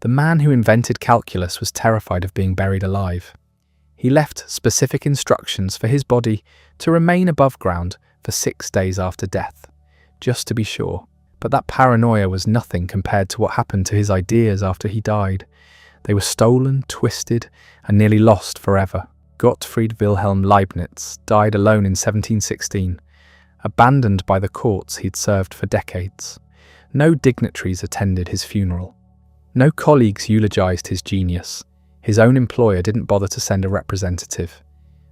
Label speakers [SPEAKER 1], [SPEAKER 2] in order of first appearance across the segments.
[SPEAKER 1] The man who invented calculus was terrified of being buried alive. He left specific instructions for his body to remain above ground for 6 days after death, just to be sure. But that paranoia was nothing compared to what happened to his ideas after he died. They were stolen, twisted, and nearly lost forever. Gottfried Wilhelm Leibniz died alone in 1716, abandoned by the courts he'd served for decades. No dignitaries attended his funeral. No colleagues eulogized his genius. His own employer didn't bother to send a representative.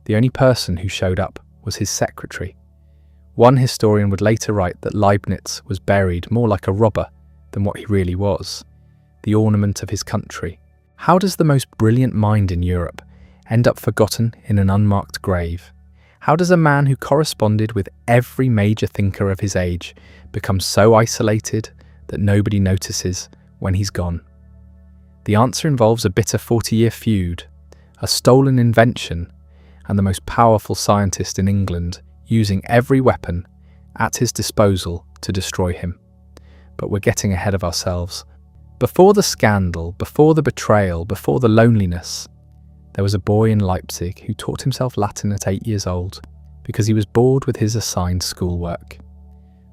[SPEAKER 1] The only person who showed up was his secretary. One historian would later write that Leibniz was buried more like a robber than what he really was, the ornament of his country. How does the most brilliant mind in Europe end up forgotten in an unmarked grave? How does a man who corresponded with every major thinker of his age become so isolated that nobody notices when he's gone? The answer involves a bitter 40-year feud, a stolen invention, and the most powerful scientist in England using every weapon at his disposal to destroy him. But we're getting ahead of ourselves. Before the scandal, before the betrayal, before the loneliness, there was a boy in Leipzig who taught himself Latin at 8 years old because he was bored with his assigned schoolwork.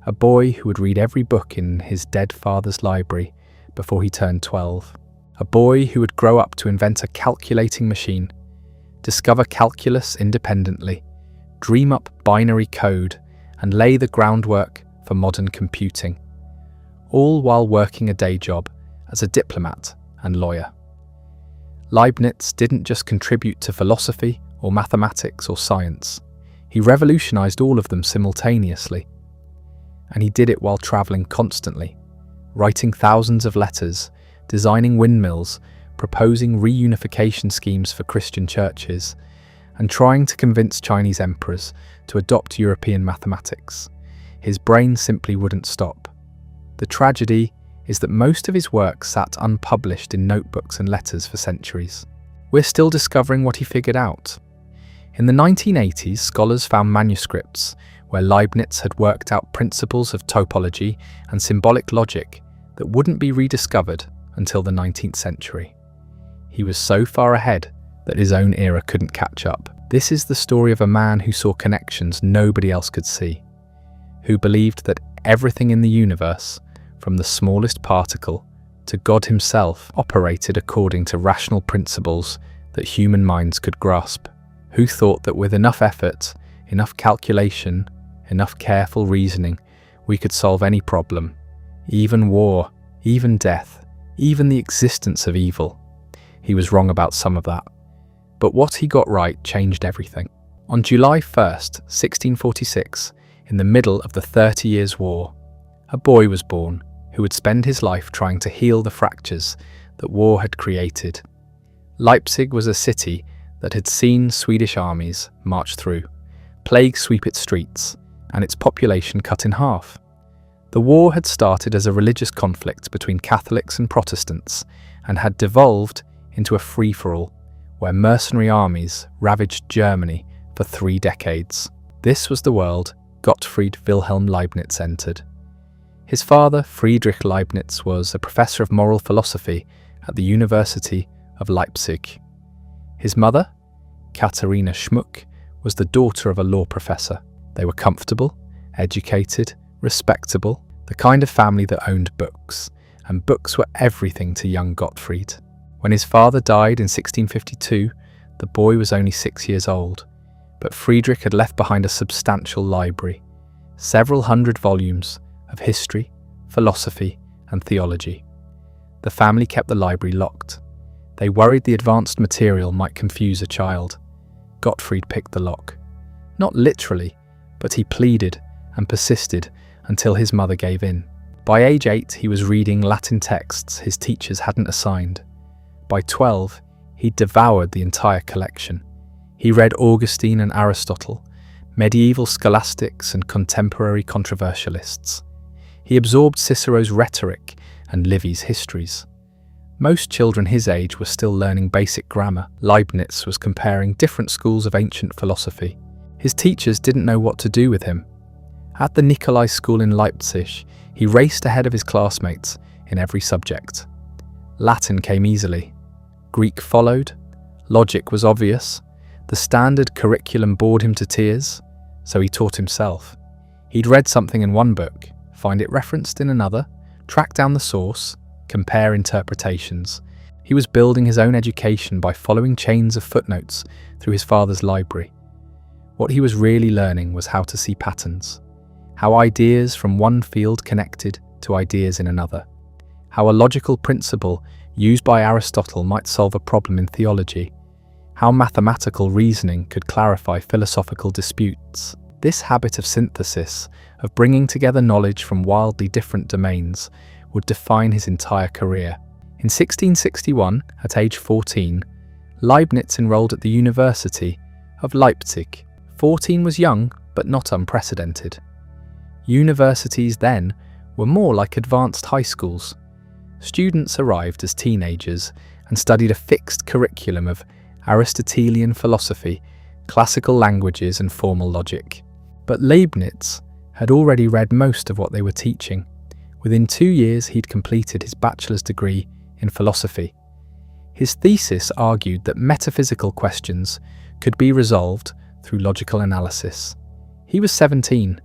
[SPEAKER 1] A boy who would read every book in his dead father's library before he turned 12. A boy who would grow up to invent a calculating machine, discover calculus independently, dream up binary code, and lay the groundwork for modern computing, all while working a day job as a diplomat and lawyer. Leibniz didn't just contribute to philosophy or mathematics or science. He revolutionized all of them simultaneously. And he did it while traveling constantly, writing thousands of letters, designing windmills, proposing reunification schemes for Christian churches, and trying to convince Chinese emperors to adopt European mathematics. His brain simply wouldn't stop. The tragedy is that most of his work sat unpublished in notebooks and letters for centuries. We're still discovering what he figured out. In the 1980s, scholars found manuscripts where Leibniz had worked out principles of topology and symbolic logic that wouldn't be rediscovered until the 19th century. He was so far ahead that his own era couldn't catch up. This is the story of a man who saw connections nobody else could see, who believed that everything in the universe, from the smallest particle to God himself, operated according to rational principles that human minds could grasp, who thought that with enough effort, enough calculation, enough careful reasoning, we could solve any problem, even war, even death, even the existence of evil. He was wrong about some of that. But what he got right changed everything. On July 1st, 1646, in the middle of the 30 Years' War, a boy was born who would spend his life trying to heal the fractures that war had created. Leipzig was a city that had seen Swedish armies march through, plague sweep its streets, and its population cut in half. The war had started as a religious conflict between Catholics and Protestants and had devolved into a free-for-all where mercenary armies ravaged Germany for 3 decades. This was the world Gottfried Wilhelm Leibniz entered. His father, Friedrich Leibniz, was a professor of moral philosophy at the University of Leipzig. His mother, Katharina Schmuck, was the daughter of a law professor. They were comfortable, educated, respectable, the kind of family that owned books, and books were everything to young Gottfried. When his father died in 1652, the boy was only 6 years old, but Friedrich had left behind a substantial library, several hundred volumes of history, philosophy, and theology. The family kept the library locked. They worried the advanced material might confuse a child. Gottfried picked the lock. Not literally, but he pleaded and persisted until his mother gave in. By age 8, he was reading Latin texts his teachers hadn't assigned. By 12, he devoured the entire collection. He read Augustine and Aristotle, medieval scholastics and contemporary controversialists. He absorbed Cicero's rhetoric and Livy's histories. Most children his age were still learning basic grammar. Leibniz was comparing different schools of ancient philosophy. His teachers didn't know what to do with him. At the Nikolai School in Leipzig, he raced ahead of his classmates in every subject. Latin came easily. Greek followed. Logic was obvious. The standard curriculum bored him to tears, so he taught himself. He'd read something in one book, find it referenced in another, track down the source, compare interpretations. He was building his own education by following chains of footnotes through his father's library. What he was really learning was how to see patterns, how ideas from one field connected to ideas in another, how a logical principle used by Aristotle might solve a problem in theology, how mathematical reasoning could clarify philosophical disputes. This habit of synthesis, of bringing together knowledge from wildly different domains, would define his entire career. In 1661, at age 14, Leibniz enrolled at the University of Leipzig. 14 was young, but not unprecedented. Universities then were more like advanced high schools. Students arrived as teenagers and studied a fixed curriculum of Aristotelian philosophy, classical languages and formal logic. But Leibniz had already read most of what they were teaching. Within 2 years he'd completed his bachelor's degree in philosophy. His thesis argued that metaphysical questions could be resolved through logical analysis. He was 17.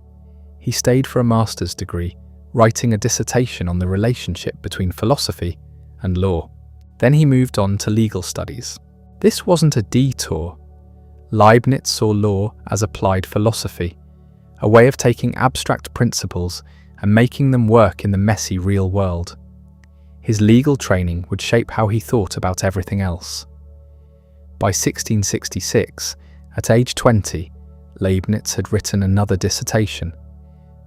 [SPEAKER 1] He stayed for a master's degree, writing a dissertation on the relationship between philosophy and law. Then he moved on to legal studies. This wasn't a detour. Leibniz saw law as applied philosophy, a way of taking abstract principles and making them work in the messy real world. His legal training would shape how he thought about everything else. By 1666, at age 20, Leibniz had written another dissertation,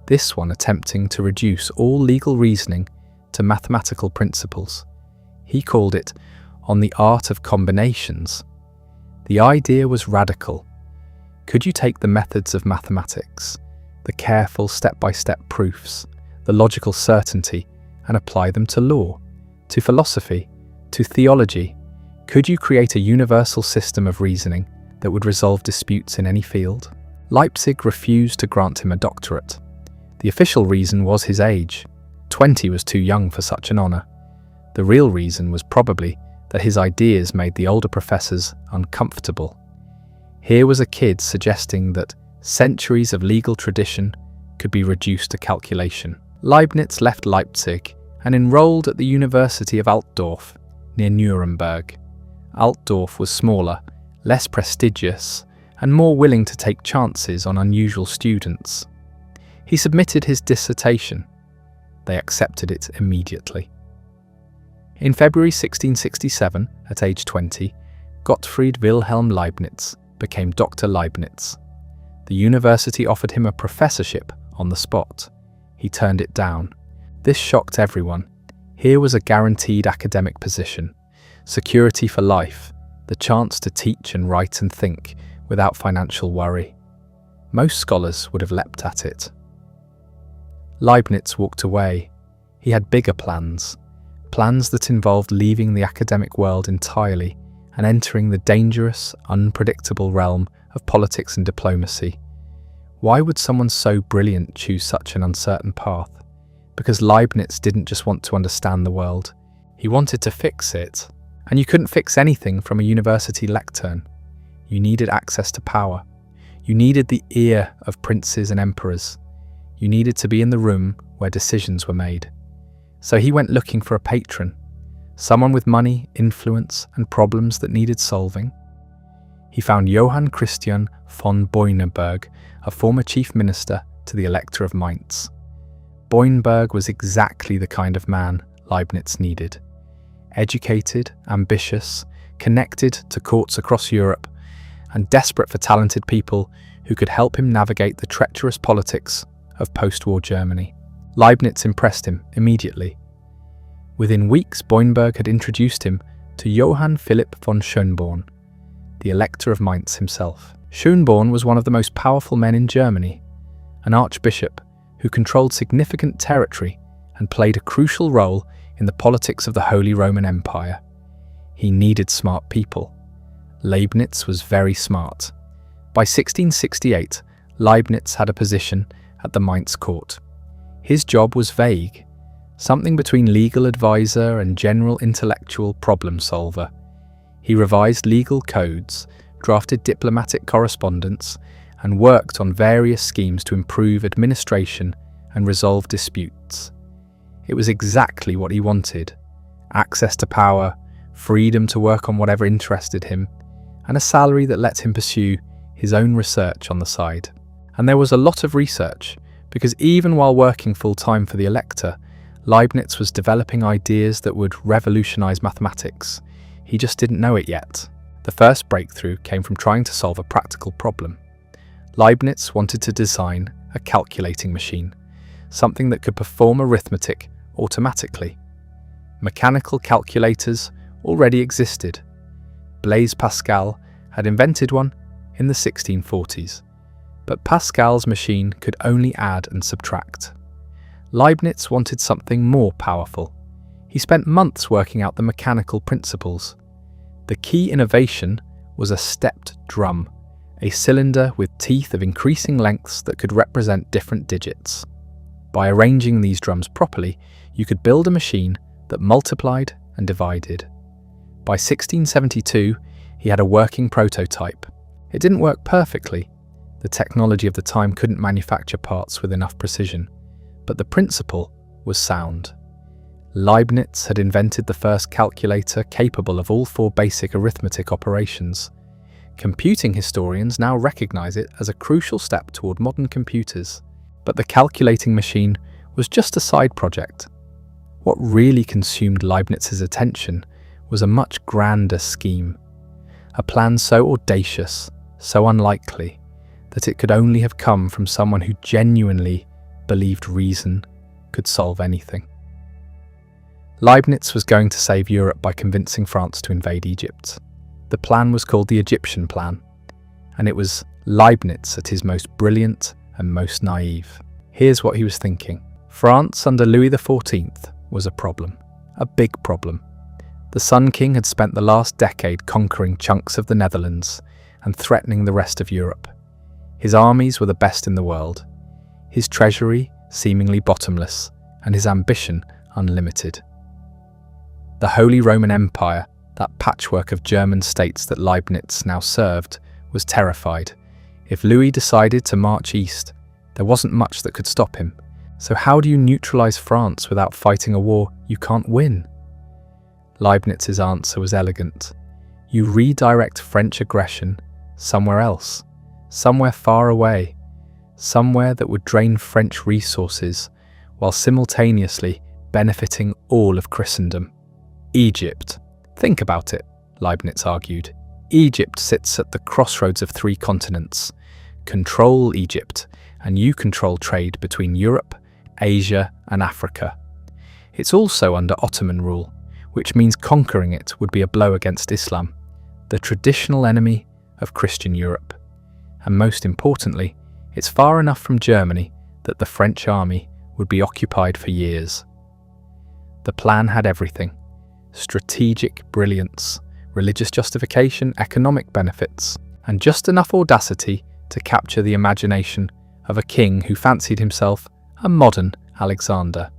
[SPEAKER 1] this one attempting to reduce all legal reasoning to mathematical principles. He called it On the Art of Combinations. The idea was radical. Could you take the methods of mathematics, the careful step-by-step proofs, the logical certainty, and apply them to law, to philosophy, to theology? Could you create a universal system of reasoning that would resolve disputes in any field? Leipzig refused to grant him a doctorate. The official reason was his age. 20 was too young for such an honour. The real reason was probably that his ideas made the older professors uncomfortable. Here was a kid suggesting that centuries of legal tradition could be reduced to calculation. Leibniz left Leipzig and enrolled at the University of Altdorf, near Nuremberg. Altdorf was smaller, less prestigious, and more willing to take chances on unusual students. He submitted his dissertation. They accepted it immediately. In February 1667, at age 20, Gottfried Wilhelm Leibniz became Dr. Leibniz. The university offered him a professorship on the spot. He turned it down. This shocked everyone. Here was a guaranteed academic position, security for life, the chance to teach and write and think without financial worry. Most scholars would have leapt at it. Leibniz walked away. He had bigger plans that involved leaving the academic world entirely and entering the dangerous, unpredictable realm of politics and diplomacy. Why would someone so brilliant choose such an uncertain path? Because Leibniz didn't just want to understand the world, he wanted to fix it. And you couldn't fix anything from a university lectern. You needed access to power. You needed the ear of princes and emperors. You needed to be in the room where decisions were made. So he went looking for a patron, someone with money, influence, and problems that needed solving. He found Johann Christian von Boineberg, a former chief minister to the Elector of Mainz. Boineberg was exactly the kind of man Leibniz needed. Educated, ambitious, connected to courts across Europe, and desperate for talented people who could help him navigate the treacherous politics of post-war Germany. Leibniz impressed him immediately. Within weeks, Boineberg had introduced him to Johann Philipp von Schönborn, the Elector of Mainz himself. Schönborn was one of the most powerful men in Germany, an archbishop who controlled significant territory and played a crucial role in the politics of the Holy Roman Empire. He needed smart people. Leibniz was very smart. By 1668, Leibniz had a position at the Mainz court. His job was vague: something between legal advisor and general intellectual problem solver. He revised legal codes, drafted diplomatic correspondence, and worked on various schemes to improve administration and resolve disputes. It was exactly what he wanted: access to power, freedom to work on whatever interested him, and a salary that let him pursue his own research on the side. And there was a lot of research, because even while working full-time for the Elector, Leibniz was developing ideas that would revolutionize mathematics. He just didn't know it yet. The first breakthrough came from trying to solve a practical problem. Leibniz wanted to design a calculating machine, something that could perform arithmetic automatically. Mechanical calculators already existed. Blaise Pascal had invented one in the 1640s, but Pascal's machine could only add and subtract. Leibniz wanted something more powerful. He spent months working out the mechanical principles. The key innovation was a stepped drum, a cylinder with teeth of increasing lengths that could represent different digits. By arranging these drums properly, you could build a machine that multiplied and divided. By 1672, he had a working prototype. It didn't work perfectly. The technology of the time couldn't manufacture parts with enough precision, but the principle was sound. Leibniz had invented the first calculator capable of all four basic arithmetic operations. Computing historians now recognize it as a crucial step toward modern computers. But the calculating machine was just a side project. What really consumed Leibniz's attention was a much grander scheme, a plan so audacious, so unlikely, that it could only have come from someone who genuinely believed reason could solve anything. Leibniz was going to save Europe by convincing France to invade Egypt. The plan was called the Egyptian Plan, and it was Leibniz at his most brilliant and most naive. Here's what he was thinking. France under Louis XIV was a problem, a big problem. The Sun King had spent the last decade conquering chunks of the Netherlands and threatening the rest of Europe. His armies were the best in the world, his treasury seemingly bottomless, and his ambition unlimited. The Holy Roman Empire, that patchwork of German states that Leibniz now served, was terrified. If Louis decided to march east, there wasn't much that could stop him. So how do you neutralize France without fighting a war you can't win? Leibniz's answer was elegant. You redirect French aggression somewhere else, somewhere far away, somewhere that would drain French resources while simultaneously benefiting all of Christendom. Egypt. Think about it, Leibniz argued. Egypt sits at the crossroads of three continents. Control Egypt, and you control trade between Europe, Asia, and Africa. It's also under Ottoman rule, which means conquering it would be a blow against Islam, the traditional enemy of Christian Europe. And most importantly, it's far enough from Germany that the French army would be occupied for years. The plan had everything: strategic brilliance, religious justification, economic benefits, and just enough audacity to capture the imagination of a king who fancied himself a modern Alexander.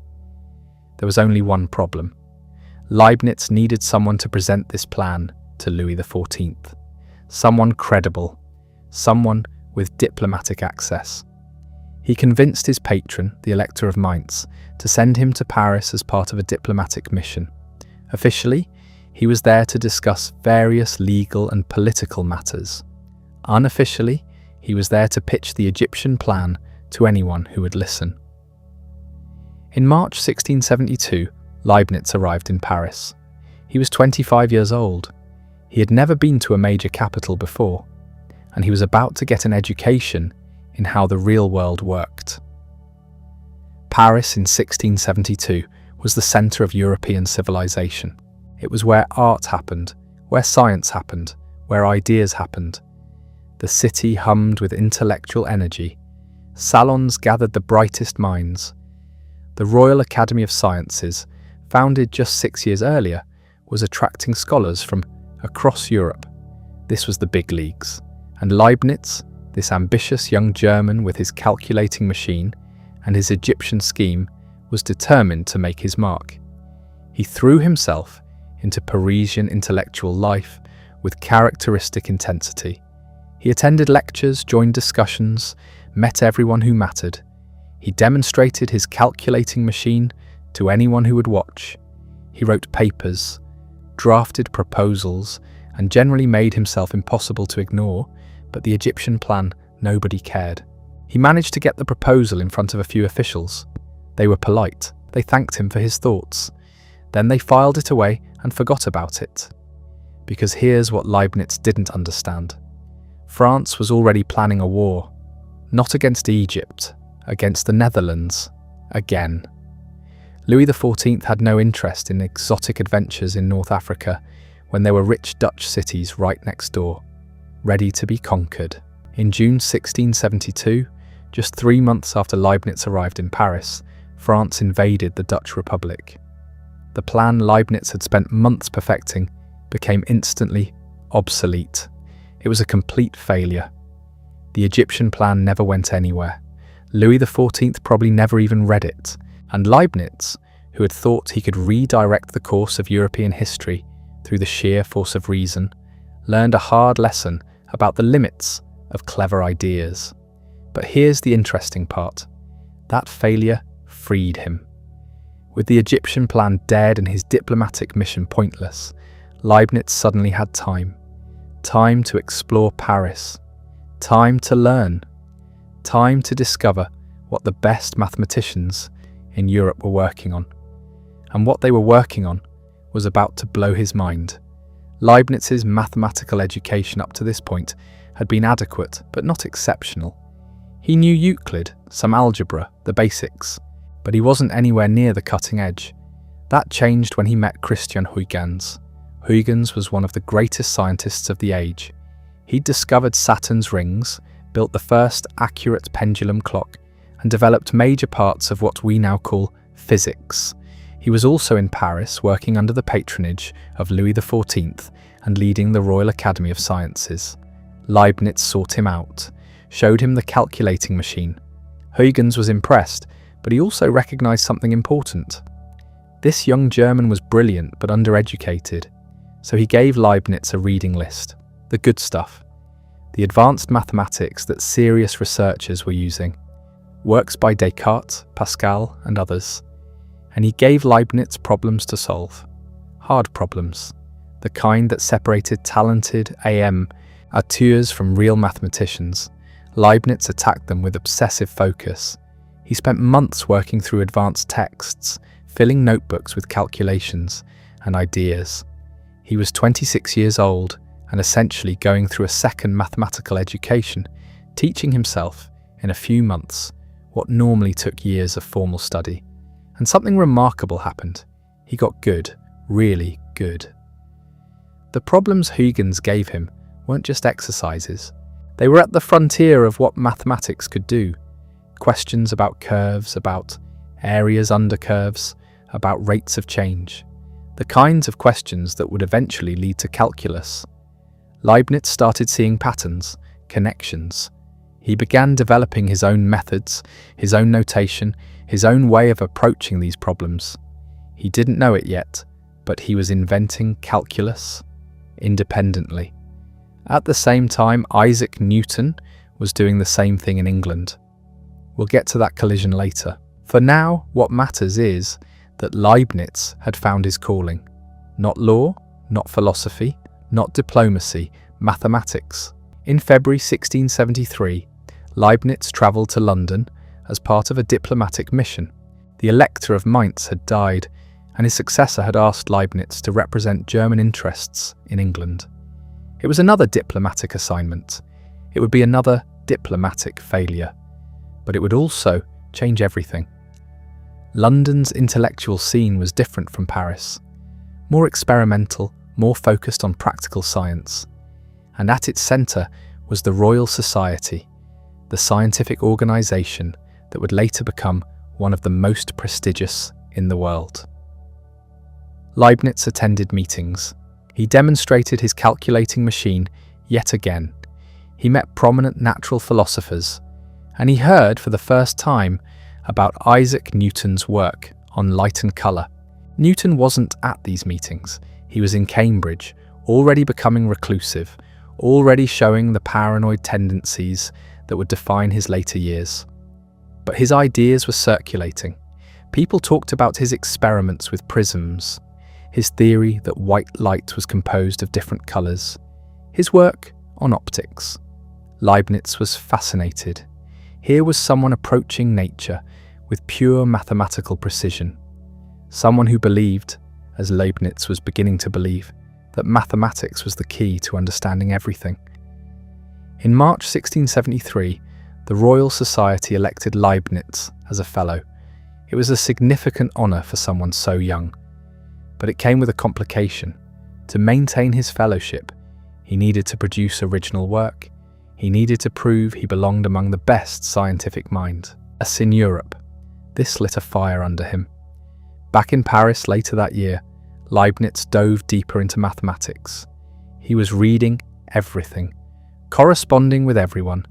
[SPEAKER 1] There was only one problem. Leibniz needed someone to present this plan to Louis XIV. Someone credible, someone with diplomatic access. He convinced his patron, the Elector of Mainz, to send him to Paris as part of a diplomatic mission. Officially, he was there to discuss various legal and political matters. Unofficially, he was there to pitch the Egyptian plan to anyone who would listen. In March 1672, Leibniz arrived in Paris. He was 25 years old. He had never been to a major capital before, and he was about to get an education in how the real world worked. Paris in 1672 was the centre of European civilization. It was where art happened, where science happened, where ideas happened. The city hummed with intellectual energy. Salons gathered the brightest minds. The Royal Academy of Sciences, founded just 6 years earlier, was attracting scholars from across Europe. This was the big leagues. And Leibniz, this ambitious young German with his calculating machine and his Egyptian scheme, was determined to make his mark. He threw himself into Parisian intellectual life with characteristic intensity. He attended lectures, joined discussions, met everyone who mattered. He demonstrated his calculating machine to anyone who would watch. He wrote papers, drafted proposals, and generally made himself impossible to ignore, but the Egyptian plan, nobody cared. He managed to get the proposal in front of a few officials. They were polite. They thanked him for his thoughts. Then they filed it away and forgot about it. Because here's what Leibniz didn't understand. France was already planning a war, not against Egypt, against the Netherlands, again. Louis XIV had no interest in exotic adventures in North Africa when there were rich Dutch cities right next door, ready to be conquered. In June 1672, just 3 months after Leibniz arrived in Paris, France invaded the Dutch Republic. The plan Leibniz had spent months perfecting became instantly obsolete. It was a complete failure. The Egyptian plan never went anywhere. Louis XIV probably never even read it, and Leibniz, who had thought he could redirect the course of European history through the sheer force of reason, learned a hard lesson about the limits of clever ideas. But here's the interesting part. That failure freed him. With the Egyptian plan dead and his diplomatic mission pointless, Leibniz suddenly had time. Time to explore Paris. Time to learn. Time to discover what the best mathematicians in Europe were working on. And what they were working on was about to blow his mind. Leibniz's mathematical education up to this point had been adequate, but not exceptional. He knew Euclid, some algebra, the basics, but he wasn't anywhere near the cutting edge. That changed when he met Christian Huygens. Huygens was one of the greatest scientists of the age. He'd discovered Saturn's rings, built the first accurate pendulum clock, and developed major parts of what we now call physics. He was also in Paris, working under the patronage of Louis XIV and leading the Royal Academy of Sciences. Leibniz sought him out, showed him the calculating machine. Huygens was impressed, but he also recognized something important. This young German was brilliant but undereducated, so he gave Leibniz a reading list, the good stuff, the advanced mathematics that serious researchers were using, works by Descartes, Pascal, and others. And he gave Leibniz problems to solve, hard problems, the kind that separated talented amateurs from real mathematicians. Leibniz attacked them with obsessive focus. He spent months working through advanced texts, filling notebooks with calculations and ideas. He was 26 years old and essentially going through a second mathematical education, teaching himself in a few months what normally took years of formal study. And something remarkable happened. He got good, really good. The problems Huygens gave him weren't just exercises. They were at the frontier of what mathematics could do. Questions about curves, about areas under curves, about rates of change. The kinds of questions that would eventually lead to calculus. Leibniz started seeing patterns, connections. He began developing his own methods, his own notation, his own way of approaching these problems. He didn't know it yet, but he was inventing calculus independently. At the same time, Isaac Newton was doing the same thing in England. We'll get to that collision later. For now, what matters is that Leibniz had found his calling. Not law, not philosophy, not diplomacy, mathematics. In February 1673, Leibniz travelled to London as part of a diplomatic mission. The Elector of Mainz had died, and his successor had asked Leibniz to represent German interests in England. It was another diplomatic assignment. It would be another diplomatic failure. But it would also change everything. London's intellectual scene was different from Paris, more experimental, more focused on practical science. And at its centre was the Royal Society, the scientific organisation that would later become one of the most prestigious in the world. Leibniz attended meetings. He demonstrated his calculating machine yet again. He met prominent natural philosophers, and he heard for the first time about Isaac Newton's work on light and colour. Newton wasn't at these meetings. He was in Cambridge, already becoming reclusive, already showing the paranoid tendencies that would define his later years. But his ideas were circulating. People talked about his experiments with prisms, his theory that white light was composed of different colours, his work on optics. Leibniz was fascinated. Here was someone approaching nature with pure mathematical precision. Someone who believed, as Leibniz was beginning to believe, that mathematics was the key to understanding everything. In March 1673, the Royal Society elected Leibniz as a fellow. It was a significant honour for someone so young. But it came with a complication. To maintain his fellowship, he needed to produce original work. He needed to prove he belonged among the best scientific minds in Europe. This lit a fire under him. Back in Paris later that year, Leibniz dove deeper into mathematics. He was reading everything, corresponding with everyone,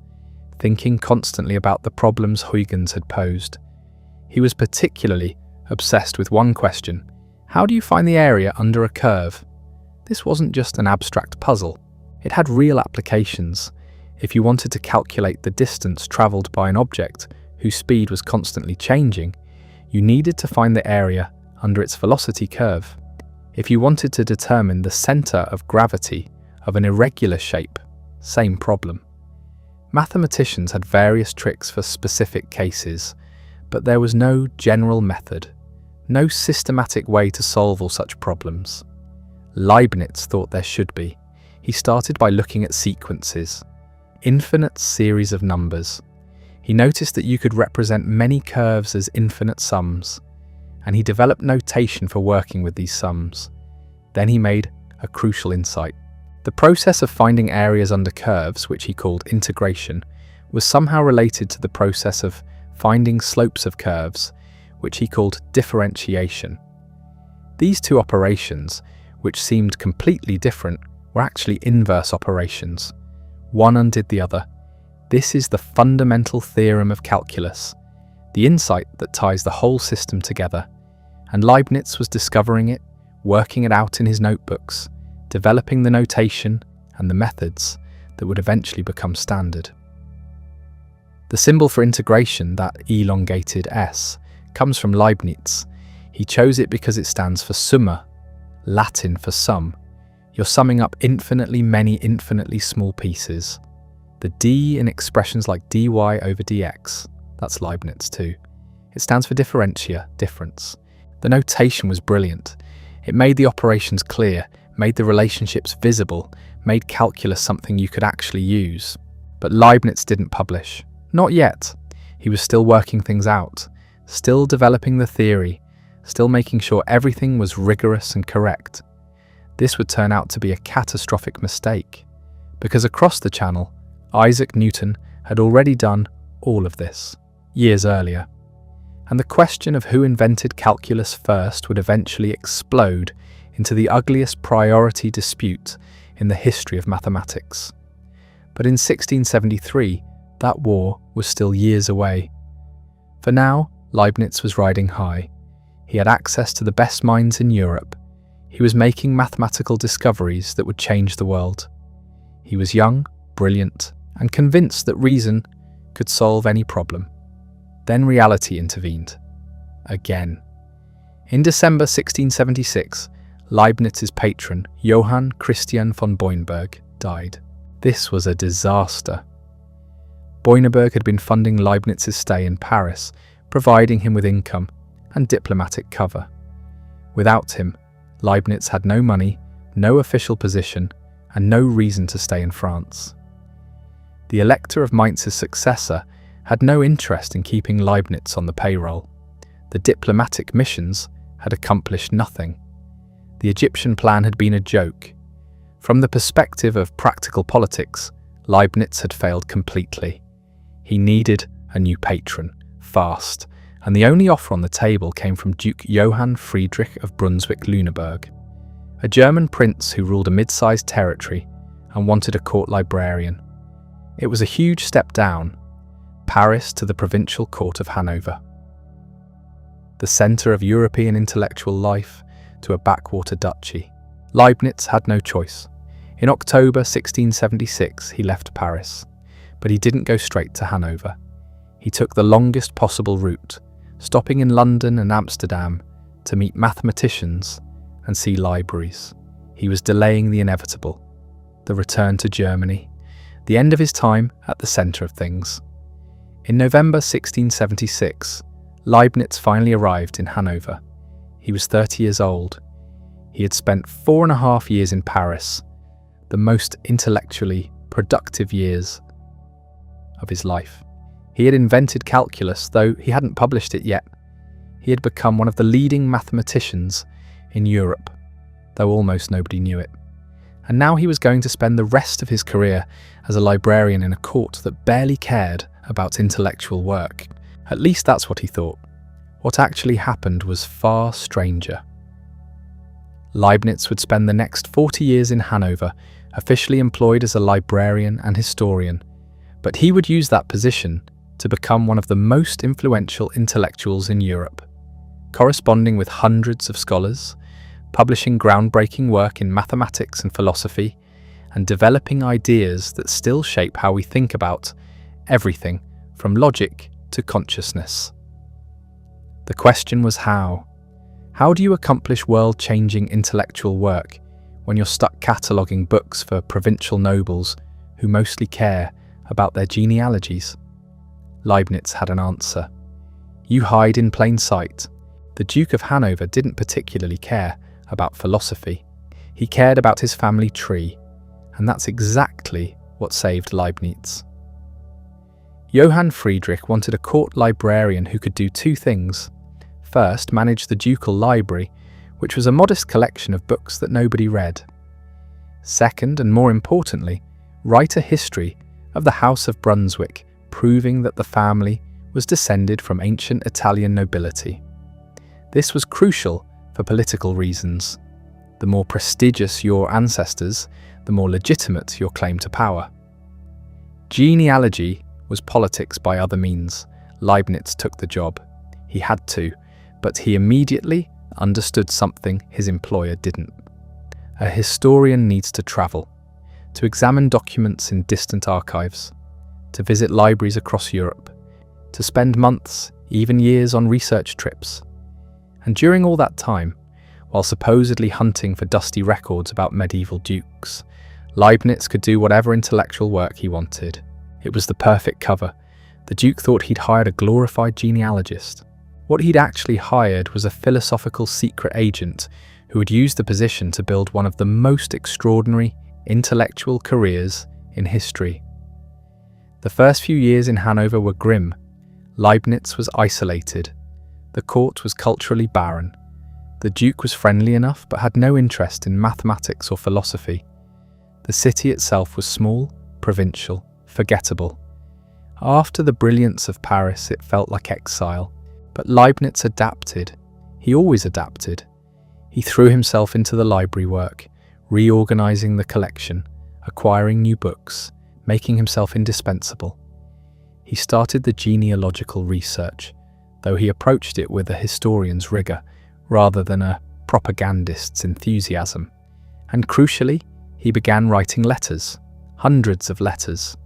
[SPEAKER 1] thinking constantly about the problems Huygens had posed. He was particularly obsessed with one question: how do you find the area under a curve? This wasn't just an abstract puzzle. It had real applications. If you wanted to calculate the distance travelled by an object whose speed was constantly changing, you needed to find the area under its velocity curve. If you wanted to determine the centre of gravity of an irregular shape, same problem. Mathematicians had various tricks for specific cases, but there was no general method, no systematic way to solve all such problems. Leibniz thought there should be. He started by looking at sequences, infinite series of numbers. He noticed that you could represent many curves as infinite sums, and he developed notation for working with these sums. Then he made a crucial insight. The process of finding areas under curves, which he called integration, was somehow related to the process of finding slopes of curves, which he called differentiation. These two operations, which seemed completely different, were actually inverse operations. One undid the other. This is the fundamental theorem of calculus, the insight that ties the whole system together. And Leibniz was discovering it, working it out in his notebooks, developing the notation and the methods that would eventually become standard. The symbol for integration, that elongated S, comes from Leibniz. He chose it because it stands for summa, Latin for sum. You're summing up infinitely many infinitely small pieces. The D in expressions like dy over dx, that's Leibniz too. It stands for differentia, difference. The notation was brilliant. It made the operations clear, made the relationships visible, made calculus something you could actually use. But Leibniz didn't publish. Not yet. He was still working things out, still developing the theory, still making sure everything was rigorous and correct. This would turn out to be a catastrophic mistake, because across the channel, Isaac Newton had already done all of this, years earlier. And the question of who invented calculus first would eventually explode into the ugliest priority dispute in the history of mathematics. But in 1673, that war was still years away. For now, Leibniz was riding high. He had access to the best minds in Europe. He was making mathematical discoveries that would change the world. He was young, brilliant, and convinced that reason could solve any problem. Then reality intervened. Again. In December 1676, Leibniz's patron, Johann Christian von Boinberg, died. This was a disaster. Boinberg had been funding Leibniz's stay in Paris, providing him with income and diplomatic cover. Without him, Leibniz had no money, no official position, and no reason to stay in France. The Elector of Mainz's successor had no interest in keeping Leibniz on the payroll. The diplomatic missions had accomplished nothing. The Egyptian plan had been a joke. From the perspective of practical politics, Leibniz had failed completely. He needed a new patron, fast, and the only offer on the table came from Duke Johann Friedrich of Brunswick-Lüneburg, a German prince who ruled a mid-sized territory and wanted a court librarian. It was a huge step down, Paris to the provincial court of Hanover. the centre of European intellectual life, to a backwater duchy. Leibniz had no choice. In October 1676, he left Paris, but he didn't go straight to Hanover. He took the longest possible route, stopping in London and Amsterdam to meet mathematicians and see libraries. He was delaying the inevitable, the return to Germany, the end of his time at the centre of things. In November 1676, Leibniz finally arrived in Hanover. He was 30 years old. He had spent 4.5 years in Paris, the most intellectually productive years of his life. He had invented calculus, though he hadn't published it yet. He had become one of the leading mathematicians in Europe, though almost nobody knew it. And now he was going to spend the rest of his career as a librarian in a court that barely cared about intellectual work. At least that's what he thought. What actually happened was far stranger. Leibniz would spend the next 40 years in Hanover, officially employed as a librarian and historian, but he would use that position to become one of the most influential intellectuals in Europe, corresponding with hundreds of scholars, publishing groundbreaking work in mathematics and philosophy, and developing ideas that still shape how we think about everything from logic to consciousness. The question was how. How do you accomplish world-changing intellectual work when you're stuck cataloguing books for provincial nobles who mostly care about their genealogies? Leibniz had an answer. You hide in plain sight. The Duke of Hanover didn't particularly care about philosophy. He cared about his family tree, and that's exactly what saved Leibniz. Johann Friedrich wanted a court librarian who could do two things. First, manage the ducal library, which was a modest collection of books that nobody read. Second, and more importantly, write a history of the House of Brunswick, proving that the family was descended from ancient Italian nobility. This was crucial for political reasons. The more prestigious your ancestors, the more legitimate your claim to power. Genealogy was politics by other means. Leibniz took the job. He had to, but he immediately understood something his employer didn't. A historian needs to travel, to examine documents in distant archives, to visit libraries across Europe, to spend months, even years on research trips. And during all that time, while supposedly hunting for dusty records about medieval dukes, Leibniz could do whatever intellectual work he wanted. It was the perfect cover. The Duke thought he'd hired a glorified genealogist. What he'd actually hired was a philosophical secret agent who would use the position to build one of the most extraordinary intellectual careers in history. The first few years in Hanover were grim. Leibniz was isolated. The court was culturally barren. The Duke was friendly enough but had no interest in mathematics or philosophy. The city itself was small, provincial, forgettable. After the brilliance of Paris, it felt like exile. But Leibniz adapted. He always adapted. He threw himself into the library work, reorganizing the collection, acquiring new books, making himself indispensable. He started the genealogical research, though he approached it with a historian's rigor rather than a propagandist's enthusiasm. And crucially, he began writing letters, hundreds of letters,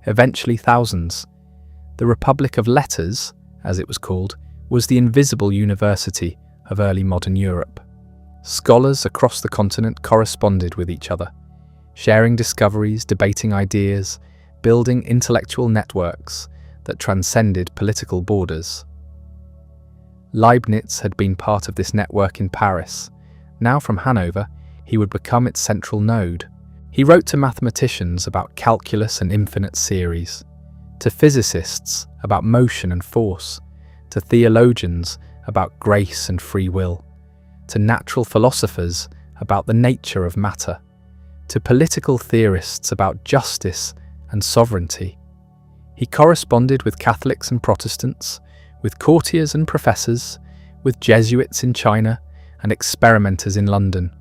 [SPEAKER 1] eventually thousands. The Republic of Letters, as it was called, was the invisible university of early modern Europe. Scholars across the continent corresponded with each other, sharing discoveries, debating ideas, building intellectual networks that transcended political borders. Leibniz had been part of this network in Paris. Now from Hanover, he would become its central node. He wrote to mathematicians about calculus and infinite series, to physicists about motion and force, to theologians about grace and free will, to natural philosophers about the nature of matter, to political theorists about justice and sovereignty. He corresponded with Catholics and Protestants, with courtiers and professors, with Jesuits in China and experimenters in London.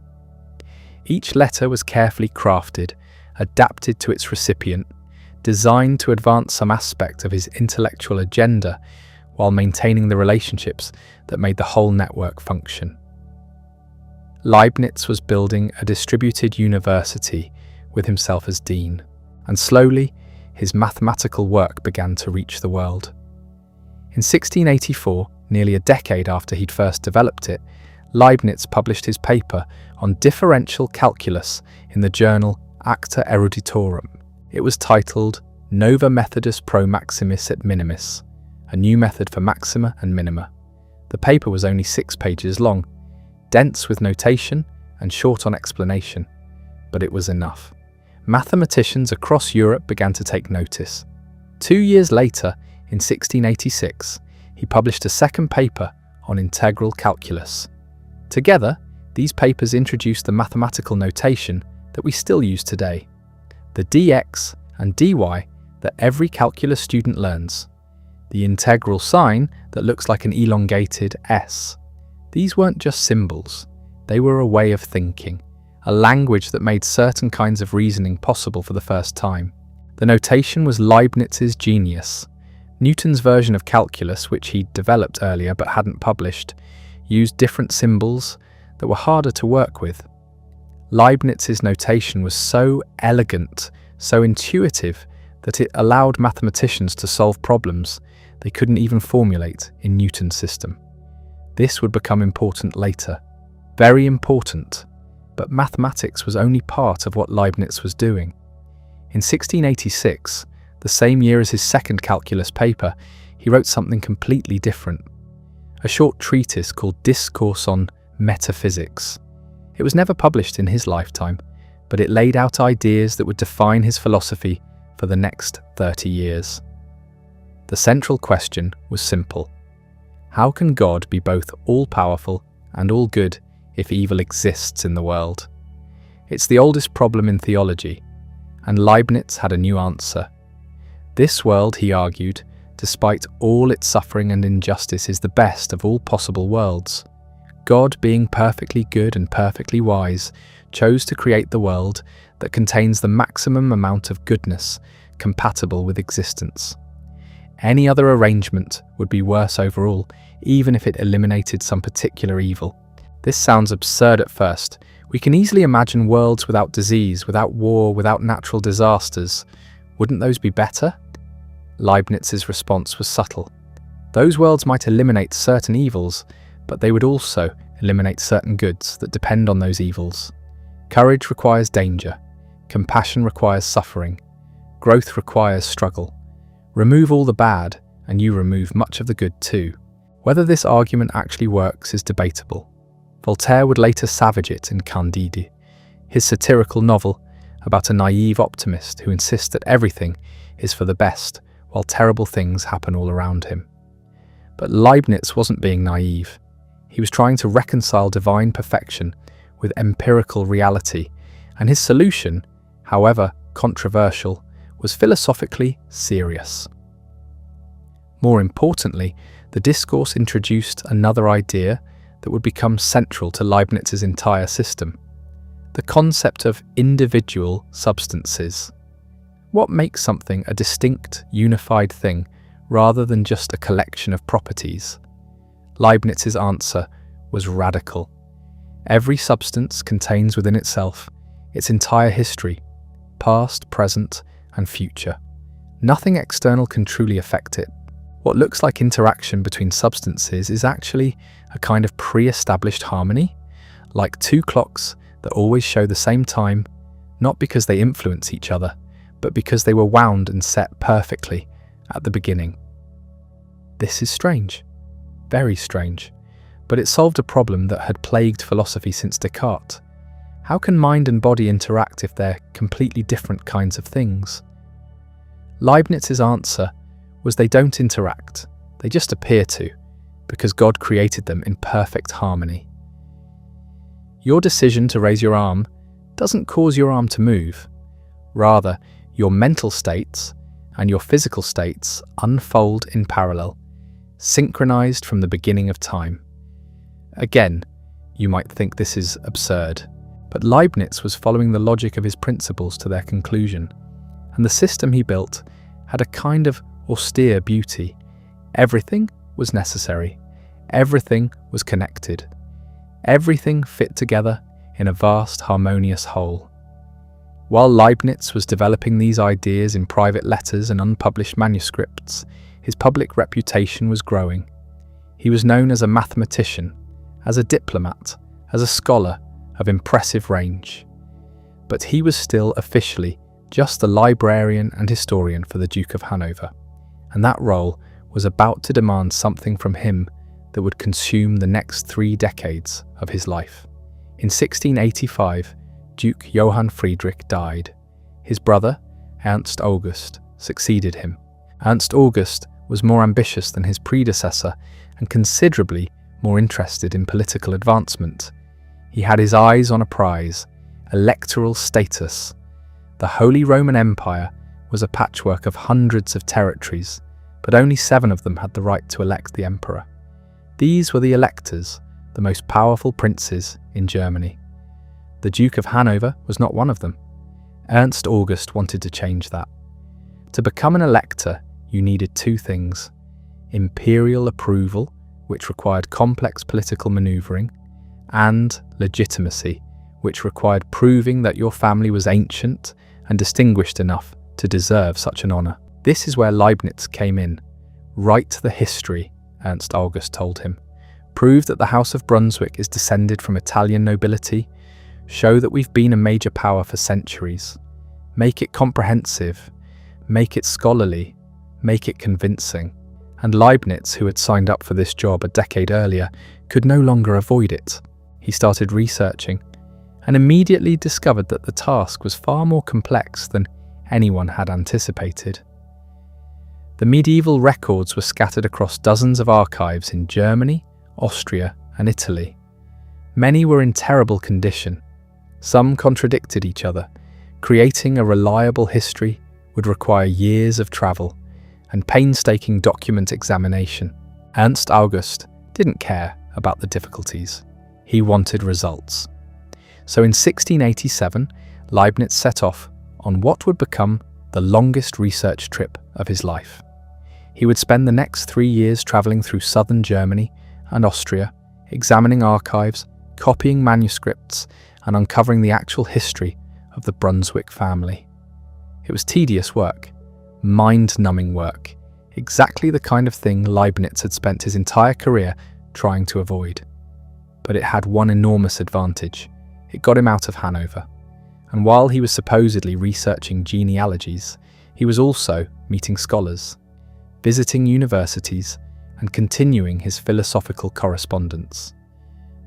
[SPEAKER 1] Each letter was carefully crafted, adapted to its recipient, designed to advance some aspect of his intellectual agenda while maintaining the relationships that made the whole network function. Leibniz was building a distributed university with himself as dean, and slowly his mathematical work began to reach the world. In 1684, nearly a decade after he'd first developed it, Leibniz published his paper on differential calculus in the journal Acta Eruditorum. It was titled Nova Methodus pro maximis et minimis, a new method for maxima and minima. The paper was only 6 pages long, dense with notation and short on explanation, but it was enough. Mathematicians across Europe began to take notice. 2 years later, in 1686, he published a second paper on integral calculus. Together, these papers introduced the mathematical notation that we still use today, the dx and dy that every calculus student learns, the integral sign that looks like an elongated S. These weren't just symbols, they were a way of thinking, a language that made certain kinds of reasoning possible for the first time. The notation was Leibniz's genius. Newton's version of calculus, which he'd developed earlier but hadn't published, used different symbols that were harder to work with. Leibniz's notation was so elegant, so intuitive, that it allowed mathematicians to solve problems they couldn't even formulate in Newton's system. This would become important later. Very important, but mathematics was only part of what Leibniz was doing. In 1686, the same year as his second calculus paper, he wrote something completely different. A short treatise called Discourse on Metaphysics. It was never published in his lifetime, but it laid out ideas that would define his philosophy for the next 30 years. The central question was simple. How can God be both all-powerful and all-good if evil exists in the world? It's the oldest problem in theology, and Leibniz had a new answer. This world, he argued, despite all its suffering and injustice, is the best of all possible worlds. God, being perfectly good and perfectly wise, chose to create the world that contains the maximum amount of goodness compatible with existence. Any other arrangement would be worse overall, even if it eliminated some particular evil. This sounds absurd at first. We can easily imagine worlds without disease, without war, without natural disasters. Wouldn't those be better? Leibniz's response was subtle. Those worlds might eliminate certain evils, but they would also eliminate certain goods that depend on those evils. Courage requires danger. Compassion requires suffering. Growth requires struggle. Remove all the bad, and you remove much of the good too. Whether this argument actually works is debatable. Voltaire would later savage it in Candide, his satirical novel about a naive optimist who insists that everything is for the best, while terrible things happen all around him. But Leibniz wasn't being naive. He was trying to reconcile divine perfection with empirical reality, and his solution, however controversial, was philosophically serious. More importantly, the discourse introduced another idea that would become central to Leibniz's entire system: the concept of individual substances. What makes something a distinct, unified thing rather than just a collection of properties? Leibniz's answer was radical. Every substance contains within itself its entire history, past, present, and future. Nothing external can truly affect it. What looks like interaction between substances is actually a kind of pre-established harmony, like two clocks that always show the same time, not because they influence each other, but because they were wound and set perfectly at the beginning. This is strange, very strange, but it solved a problem that had plagued philosophy since Descartes. How can mind and body interact if they're completely different kinds of things? Leibniz's answer was they don't interact, they just appear to, because God created them in perfect harmony. Your decision to raise your arm doesn't cause your arm to move. Rather, your mental states and your physical states unfold in parallel, synchronized from the beginning of time. Again, you might think this is absurd, but Leibniz was following the logic of his principles to their conclusion, and the system he built had a kind of austere beauty. Everything was necessary. Everything was connected. Everything fit together in a vast, harmonious whole. While Leibniz was developing these ideas in private letters and unpublished manuscripts, his public reputation was growing. He was known as a mathematician, as a diplomat, as a scholar of impressive range. But he was still officially just the librarian and historian for the Duke of Hanover, and that role was about to demand something from him that would consume the next 3 decades of his life. In 1685, Duke Johann Friedrich died. His brother, Ernst August, succeeded him. Ernst August was more ambitious than his predecessor and considerably more interested in political advancement. He had his eyes on a prize, electoral status. The Holy Roman Empire was a patchwork of hundreds of territories, but only 7 of them had the right to elect the emperor. These were the electors, the most powerful princes in Germany. The Duke of Hanover was not one of them. Ernst August wanted to change that. To become an elector, you needed 2 things: imperial approval, which required complex political maneuvering, and legitimacy, which required proving that your family was ancient and distinguished enough to deserve such an honour. This is where Leibniz came in. Write the history, Ernst August told him. Prove that the House of Brunswick is descended from Italian nobility. Show that we've been a major power for centuries. Make it comprehensive. Make it scholarly. Make it convincing. And Leibniz, who had signed up for this job a decade earlier, could no longer avoid it. He started researching and immediately discovered that the task was far more complex than anyone had anticipated. The medieval records were scattered across dozens of archives in Germany, Austria, and Italy. Many were in terrible condition. Some contradicted each other. Creating a reliable history would require years of travel and painstaking document examination. Ernst August didn't care about the difficulties. He wanted results. So in 1687, Leibniz set off on what would become the longest research trip of his life. He would spend the next 3 years travelling through southern Germany and Austria, examining archives, copying manuscripts, and uncovering the actual history of the Brunswick family. It was tedious work, mind-numbing work, exactly the kind of thing Leibniz had spent his entire career trying to avoid. But it had one enormous advantage. It got him out of Hanover. And while he was supposedly researching genealogies, he was also meeting scholars, visiting universities, and continuing his philosophical correspondence.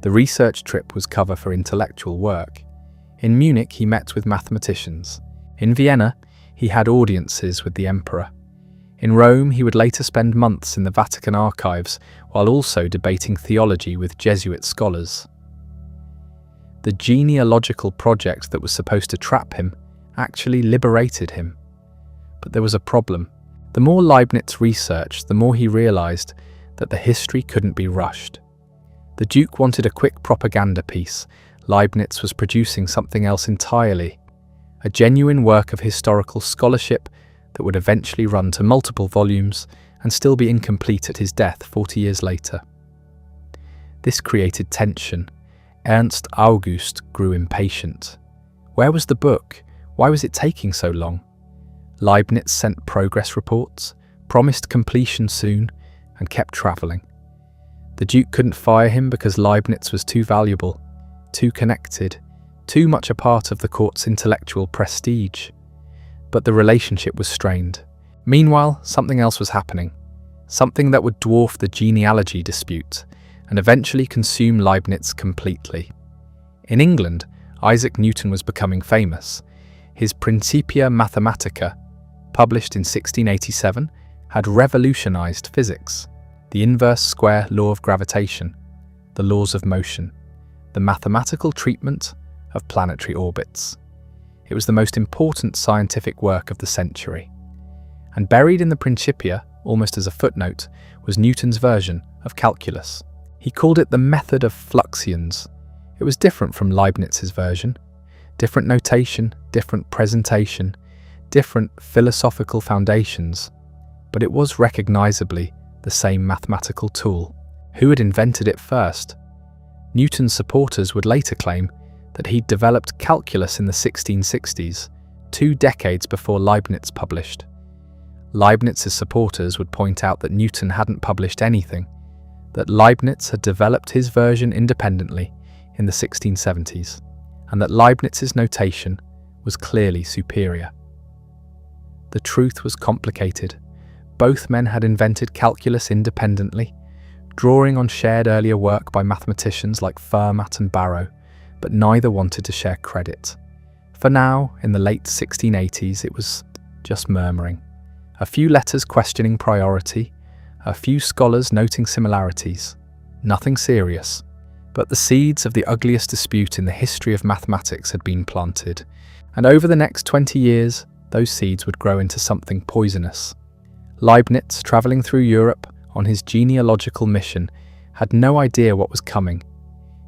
[SPEAKER 1] The research trip was cover for intellectual work. In Munich, he met with mathematicians. In Vienna, he had audiences with the emperor. In Rome, he would later spend months in the Vatican archives while also debating theology with Jesuit scholars. The genealogical project that was supposed to trap him actually liberated him. But there was a problem. The more Leibniz researched, the more he realized that the history couldn't be rushed. The Duke wanted a quick propaganda piece. Leibniz was producing something else entirely, a genuine work of historical scholarship that would eventually run to multiple volumes and still be incomplete at his death 40 years later. This created tension. Ernst August grew impatient. Where was the book? Why was it taking so long? Leibniz sent progress reports, promised completion soon, and kept travelling. The Duke couldn't fire him because Leibniz was too valuable, too connected, too much a part of the court's intellectual prestige. But the relationship was strained. Meanwhile, something else was happening, something that would dwarf the genealogy dispute and eventually consume Leibniz completely. In England, Isaac Newton was becoming famous. His Principia Mathematica, published in 1687, had revolutionized physics, the inverse square law of gravitation, the laws of motion, the mathematical treatment of planetary orbits. It was the most important scientific work of the century. And buried in the Principia, almost as a footnote, was Newton's version of calculus. He called it the method of fluxions. It was different from Leibniz's version. Different notation, different presentation, different philosophical foundations, but it was recognizably the the same mathematical tool. Who had invented it first? Newton's supporters would later claim that he'd developed calculus in the 1660s, 2 decades before Leibniz published. Leibniz's supporters would point out that Newton hadn't published anything, that Leibniz had developed his version independently in the 1670s, and that Leibniz's notation was clearly superior. The truth was complicated. Both men had invented calculus independently, drawing on shared earlier work by mathematicians like Fermat and Barrow, but neither wanted to share credit. For now, in the late 1680s, it was just murmuring. A few letters questioning priority, a few scholars noting similarities. Nothing serious. But the seeds of the ugliest dispute in the history of mathematics had been planted, and over the next 20 years, those seeds would grow into something poisonous. Leibniz, travelling through Europe on his genealogical mission, had no idea what was coming.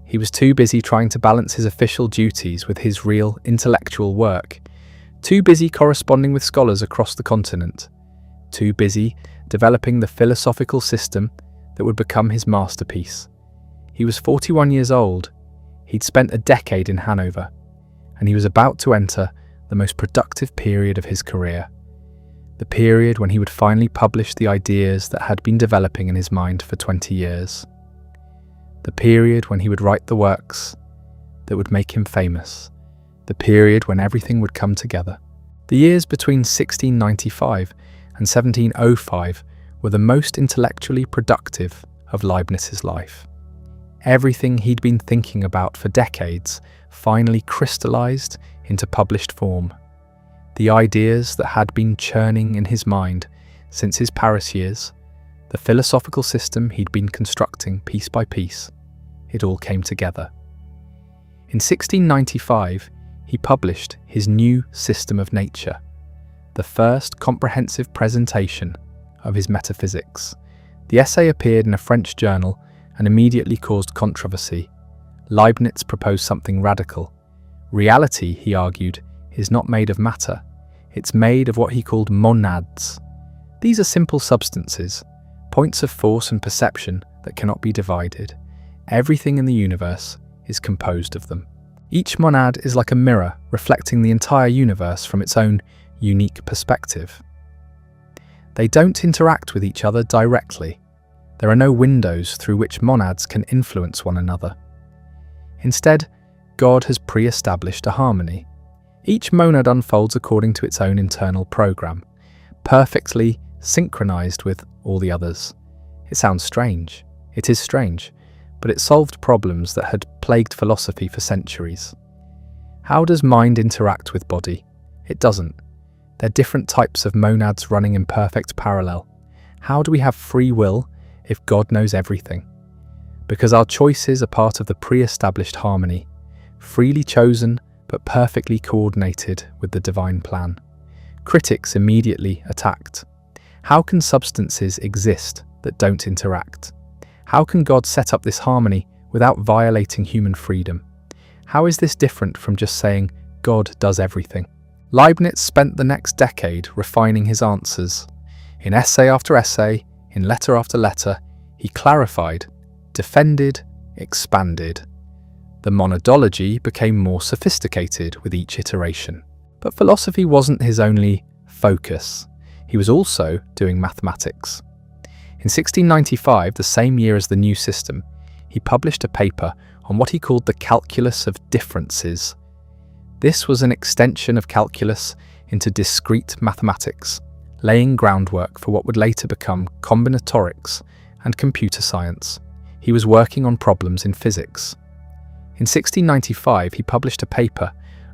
[SPEAKER 1] He was too busy trying to balance his official duties with his real intellectual work, too busy corresponding with scholars across the continent, too busy developing the philosophical system that would become his masterpiece. He was 41 years old, he'd spent a decade in Hanover, and he was about to enter the most productive period of his career. The period when he would finally publish the ideas that had been developing in his mind for 20 years. The period when he would write the works that would make him famous. The period when everything would come together. The years between 1695 and 1705 were the most intellectually productive of Leibniz's life. Everything he'd been thinking about for decades finally crystallized into published form. The ideas that had been churning in his mind since his Paris years, the philosophical system he'd been constructing piece by piece, it all came together. In 1695, he published his new system of nature, the first comprehensive presentation of his metaphysics. The essay appeared in a French journal and immediately caused controversy. Leibniz proposed something radical. Reality, he argued, is not made of matter. It's made of what he called monads. These are simple substances, points of force and perception that cannot be divided. Everything in the universe is composed of them. Each monad is like a mirror reflecting the entire universe from its own unique perspective. They don't interact with each other directly. There are no windows through which monads can influence one another. Instead, God has pre-established a harmony. Each monad unfolds according to its own internal program, perfectly synchronized with all the others. It sounds strange. It is strange, but it solved problems that had plagued philosophy for centuries. How does mind interact with body? It doesn't. They're different types of monads running in perfect parallel. How do we have free will if God knows everything? Because our choices are part of the pre-established harmony, freely chosen but perfectly coordinated with the divine plan. Critics immediately attacked. How can substances exist that don't interact? How can God set up this harmony without violating human freedom? How is this different from just saying God does everything? Leibniz spent the next decade refining his answers. In essay after essay, in letter after letter, he clarified, defended, expanded. The monadology became more sophisticated with each iteration. But philosophy wasn't his only focus. He was also doing mathematics. In 1695, the same year as the new system, he published a paper on what he called the calculus of differences. This was an extension of calculus into discrete mathematics, laying groundwork for what would later become combinatorics and computer science. He was working on problems in physics. In 1695, he published a paper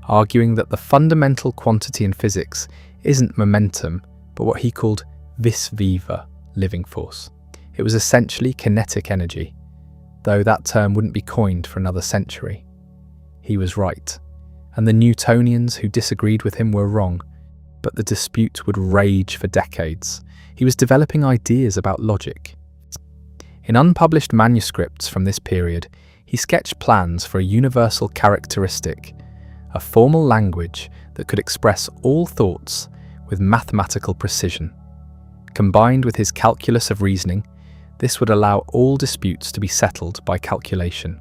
[SPEAKER 1] arguing that the fundamental quantity in physics isn't momentum, but what he called vis viva, living force. It was essentially kinetic energy, though that term wouldn't be coined for another century. He was right, and the Newtonians who disagreed with him were wrong, but the dispute would rage for decades. He was developing ideas about logic. In unpublished manuscripts from this period, he sketched plans for a universal characteristic, a formal language that could express all thoughts with mathematical precision. Combined with his calculus of reasoning, This would allow all disputes to be settled by calculation.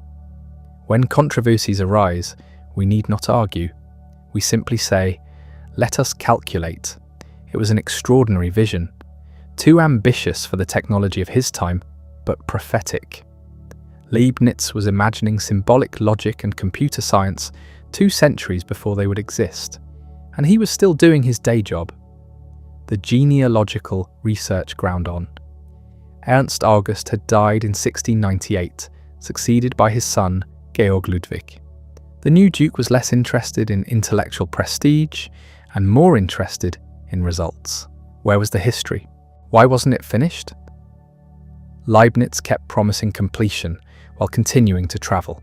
[SPEAKER 1] When controversies arise, we need not argue. We simply say, "Let us calculate." It was an extraordinary vision, too ambitious for the technology of his time, but prophetic. Leibniz was imagining symbolic logic and computer science 2 centuries before they would exist, and he was still doing his day job. The genealogical research ground on. Ernst August had died in 1698, succeeded by his son, Georg Ludwig. The new duke was less interested in intellectual prestige and more interested in results. Where was the history? Why wasn't it finished? Leibniz kept promising completion while continuing to travel.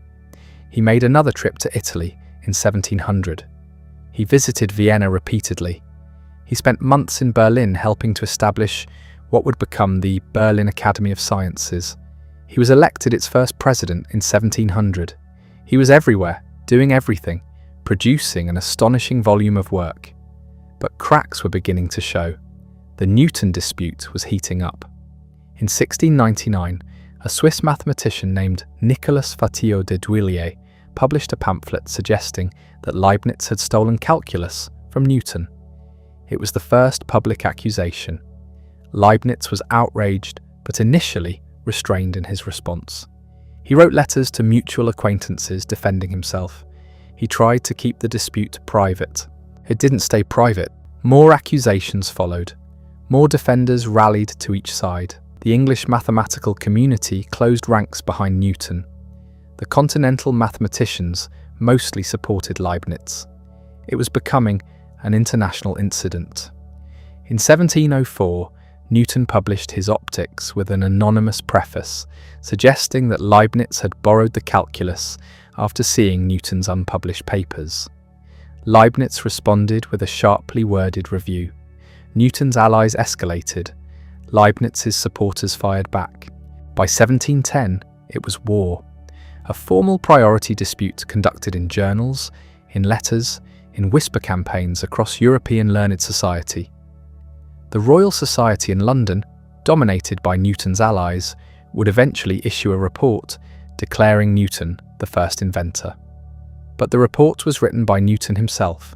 [SPEAKER 1] He made another trip to Italy in 1700. He visited Vienna repeatedly. He spent months in Berlin helping to establish what would become the Berlin Academy of Sciences. He was elected its first president in 1700. He was everywhere, doing everything, producing an astonishing volume of work. But cracks were beginning to show. The Newton dispute was heating up. In 1699, a Swiss mathematician named Nicolas Fatio de Duillier published a pamphlet suggesting that Leibniz had stolen calculus from Newton. It was the first public accusation. Leibniz was outraged, but initially restrained in his response. He wrote letters to mutual acquaintances defending himself. He tried to keep the dispute private. It didn't stay private. More accusations followed. More defenders rallied to each side. The English mathematical community closed ranks behind Newton. The continental mathematicians mostly supported Leibniz. It was becoming an international incident. In 1704, Newton published his Optics with an anonymous preface, suggesting that Leibniz had borrowed the calculus after seeing Newton's unpublished papers. Leibniz responded with a sharply worded review. Newton's allies escalated. Leibniz's supporters fired back. By 1710, it was war. A formal priority dispute conducted in journals, in letters, in whisper campaigns across European learned society. The Royal Society in London, dominated by Newton's allies, would eventually issue a report declaring Newton the first inventor. But the report was written by Newton himself.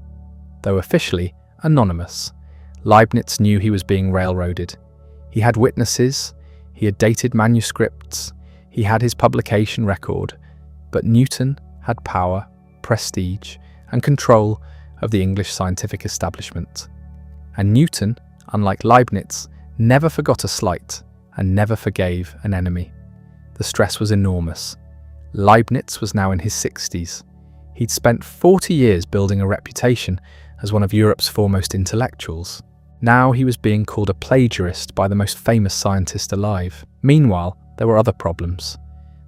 [SPEAKER 1] Though officially anonymous, Leibniz knew he was being railroaded. He had witnesses, he had dated manuscripts, he had his publication record, but Newton had power, prestige, and control of the English scientific establishment. And Newton, unlike Leibniz, never forgot a slight and never forgave an enemy. The stress was enormous. Leibniz was now in his 60s. He'd spent 40 years building a reputation as one of Europe's foremost intellectuals. Now he was being called a plagiarist by the most famous scientist alive. Meanwhile, there were other problems.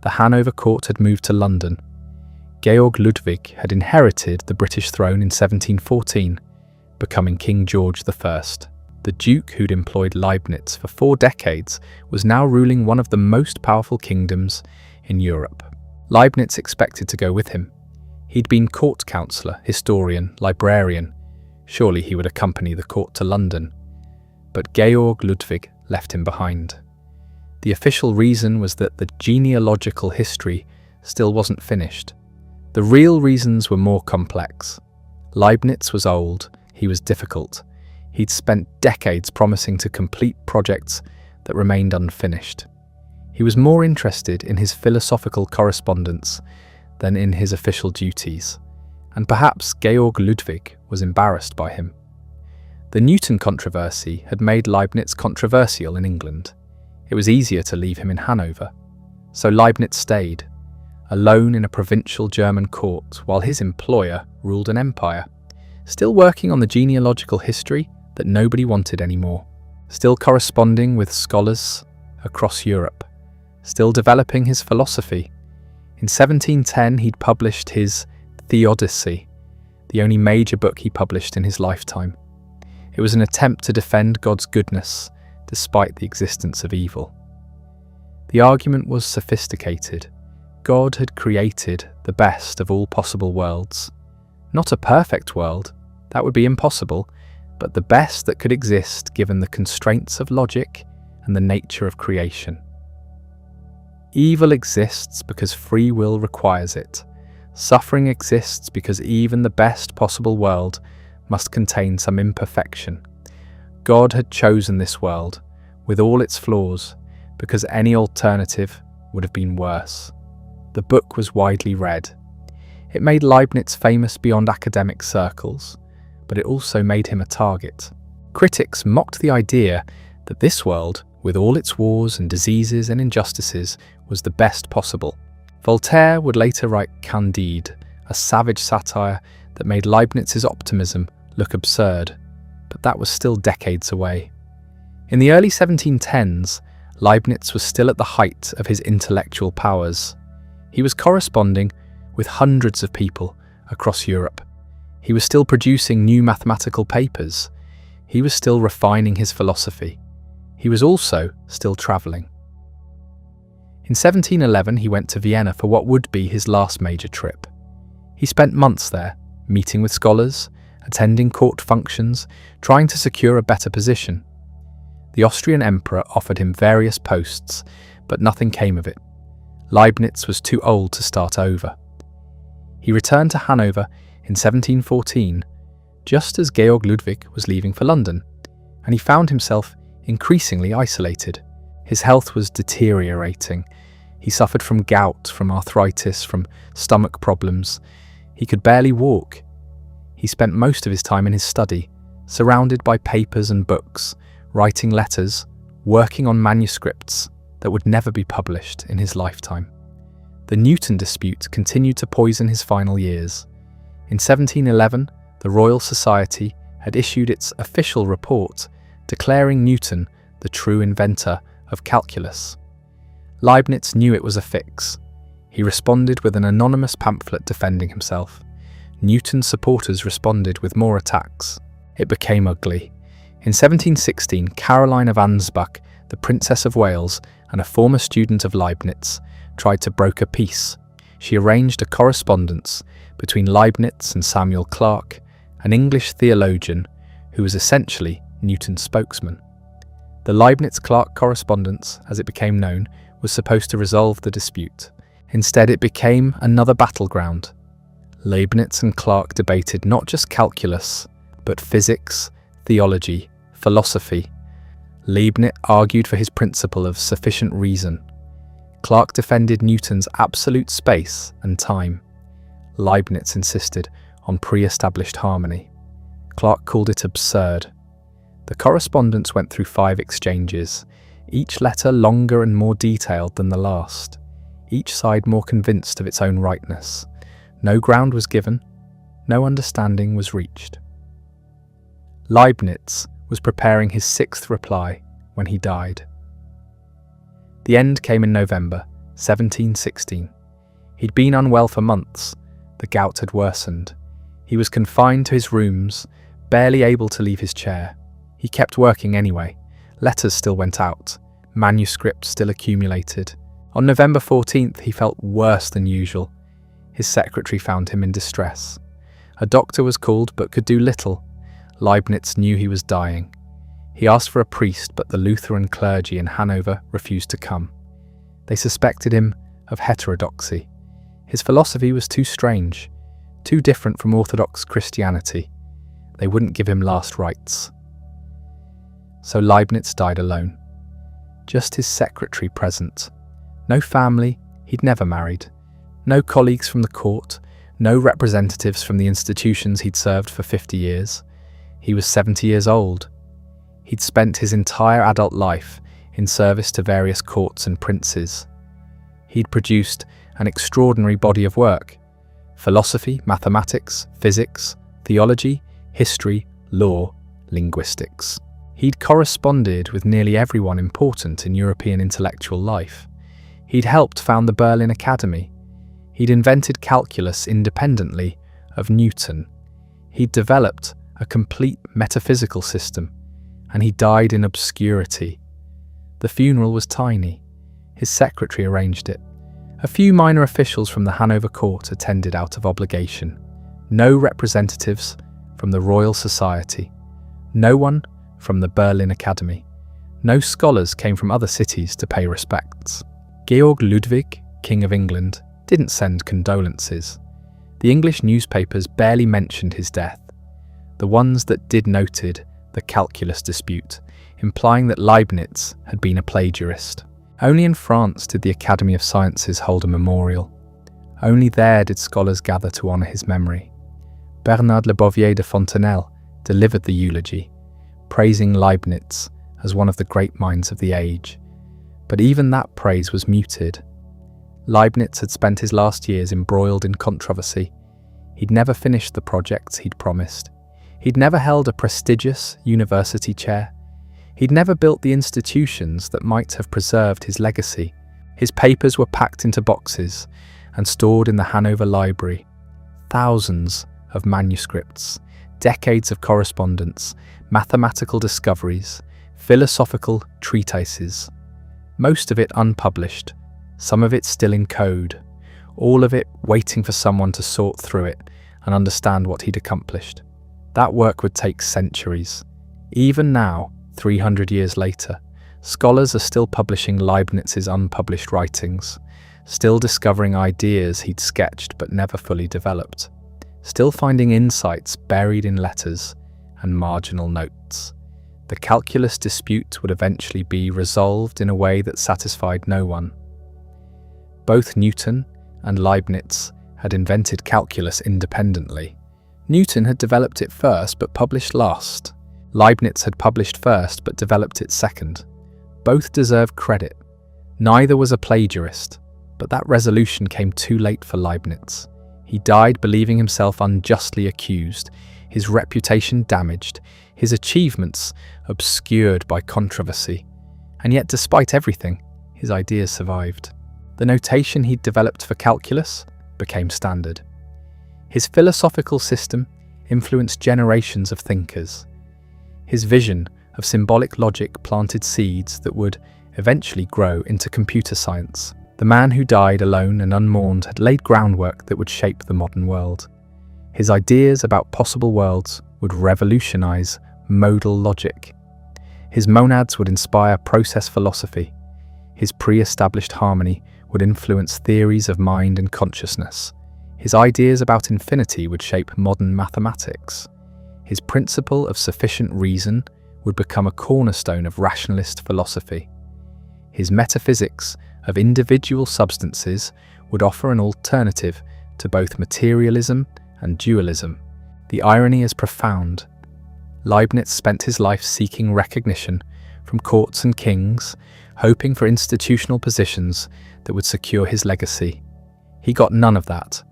[SPEAKER 1] The Hanover court had moved to London. Georg Ludwig had inherited the British throne in 1714, becoming King George I. The Duke who'd employed Leibniz for 4 decades was now ruling one of the most powerful kingdoms in Europe. Leibniz expected to go with him. He'd been court counsellor, historian, librarian. Surely he would accompany the court to London. But Georg Ludwig left him behind. The official reason was that the genealogical history still wasn't finished. The real reasons were more complex. Leibniz was old, he was difficult. He'd spent decades promising to complete projects that remained unfinished. He was more interested in his philosophical correspondence than in his official duties, and perhaps Georg Ludwig was embarrassed by him. The Newton controversy had made Leibniz controversial in England. It was easier to leave him in Hanover. So Leibniz stayed, alone in a provincial German court while his employer ruled an empire, still working on the genealogical history that nobody wanted anymore, still corresponding with scholars across Europe, still developing his philosophy. In 1710, he'd published his Theodicy, the only major book he published in his lifetime. It was an attempt to defend God's goodness despite the existence of evil. The argument was sophisticated. God had created the best of all possible worlds. Not a perfect world, that would be impossible, but the best that could exist given the constraints of logic and the nature of creation. Evil exists because free will requires it. Suffering exists because even the best possible world must contain some imperfection. God had chosen this world, with all its flaws, because any alternative would have been worse. The book was widely read. It made Leibniz famous beyond academic circles, but it also made him a target. Critics mocked the idea that this world, with all its wars and diseases and injustices, was the best possible. Voltaire would later write Candide, a savage satire that made Leibniz's optimism look absurd, but that was still decades away. In the early 1710s, Leibniz was still at the height of his intellectual powers. He was corresponding with hundreds of people across Europe. He was still producing new mathematical papers. He was still refining his philosophy. He was also still travelling. In 1711, he went to Vienna for what would be his last major trip. He spent months there, meeting with scholars, attending court functions, trying to secure a better position. The Austrian emperor offered him various posts, but nothing came of it. Leibniz was too old to start over. He returned to Hanover in 1714, just as Georg Ludwig was leaving for London, and he found himself increasingly isolated. His health was deteriorating. He suffered from gout, from arthritis, from stomach problems. He could barely walk. He spent most of his time in his study, surrounded by papers and books, writing letters, working on manuscripts that would never be published in his lifetime. The Newton dispute continued to poison his final years. In 1711, the Royal Society had issued its official report declaring Newton the true inventor of calculus. Leibniz knew it was a fix. He responded with an anonymous pamphlet defending himself. Newton's supporters responded with more attacks. It became ugly. In 1716, Caroline of Ansbach, the Princess of Wales and a former student of Leibniz, tried to broker peace. She arranged a correspondence between Leibniz and Samuel Clarke, an English theologian who was essentially Newton's spokesman. The Leibniz-Clarke correspondence, as it became known, was supposed to resolve the dispute. Instead, it became another battleground. Leibniz and Clarke debated not just calculus, but physics, theology, philosophy. Leibniz argued for his principle of sufficient reason. Clarke defended Newton's absolute space and time. Leibniz insisted on pre-established harmony. Clarke called it absurd. The correspondence went through 5 exchanges, each letter longer and more detailed than the last, each side more convinced of its own rightness. No ground was given, no understanding was reached. Leibniz was preparing his 6th reply when he died. The end came in November 1716. He'd been unwell for months. The gout had worsened. He was confined to his rooms, barely able to leave his chair. He kept working anyway. Letters still went out. Manuscripts still accumulated. On November 14th, he felt worse than usual. His secretary found him in distress. A doctor was called but could do little. Leibniz knew he was dying. He asked for a priest, but the Lutheran clergy in Hanover refused to come. They suspected him of heterodoxy. His philosophy was too strange, too different from Orthodox Christianity. They wouldn't give him last rites. So Leibniz died alone. Just his secretary present. No family, he'd never married. No colleagues from the court, no representatives from the institutions he'd served for 50 years. He was 70 years old. He'd spent his entire adult life in service to various courts and princes. He'd produced an extraordinary body of work: philosophy, mathematics, physics, theology, history, law, linguistics. He'd corresponded with nearly everyone important in European intellectual life. He'd helped found the Berlin Academy. He'd invented calculus independently of Newton. He'd developed a complete metaphysical system, and he died in obscurity. The funeral was tiny. His secretary arranged it. A few minor officials from the Hanover court attended out of obligation. No representatives from the Royal Society. No one from the Berlin Academy. No scholars came from other cities to pay respects. Georg Ludwig, King of England, didn't send condolences. The English newspapers barely mentioned his death. The ones that did noted the calculus dispute, implying that Leibniz had been a plagiarist. Only in France did the Academy of Sciences hold a memorial. Only there did scholars gather to honour his memory. Bernard Le Bovier de Fontenelle delivered the eulogy, praising Leibniz as one of the great minds of the age. But even that praise was muted. Leibniz had spent his last years embroiled in controversy. He'd never finished the projects he'd promised. He'd never held a prestigious university chair. He'd never built the institutions that might have preserved his legacy. His papers were packed into boxes and stored in the Hanover library. Thousands of manuscripts, decades of correspondence, mathematical discoveries, philosophical treatises. Most of it unpublished, some of it still in code, all of it waiting for someone to sort through it and understand what he'd accomplished. That work would take centuries. Even now, 300 years later, scholars are still publishing Leibniz's unpublished writings, still discovering ideas he'd sketched but never fully developed, still finding insights buried in letters and marginal notes. The calculus dispute would eventually be resolved in a way that satisfied no one. Both Newton and Leibniz had invented calculus independently. Newton had developed it first but published last. Leibniz had published first but developed it second. Both deserved credit. Neither was a plagiarist, but that resolution came too late for Leibniz. He died believing himself unjustly accused, his reputation damaged, his achievements obscured by controversy. And yet, despite everything, his ideas survived. The notation he'd developed for calculus became standard. His philosophical system influenced generations of thinkers. His vision of symbolic logic planted seeds that would eventually grow into computer science. The man who died alone and unmourned had laid groundwork that would shape the modern world. His ideas about possible worlds would revolutionize modal logic. His monads would inspire process philosophy. His pre-established harmony would influence theories of mind and consciousness. His ideas about infinity would shape modern mathematics. His principle of sufficient reason would become a cornerstone of rationalist philosophy. His metaphysics of individual substances would offer an alternative to both materialism and dualism. The irony is profound. Leibniz spent his life seeking recognition from courts and kings, hoping for institutional positions that would secure his legacy. He got none of that.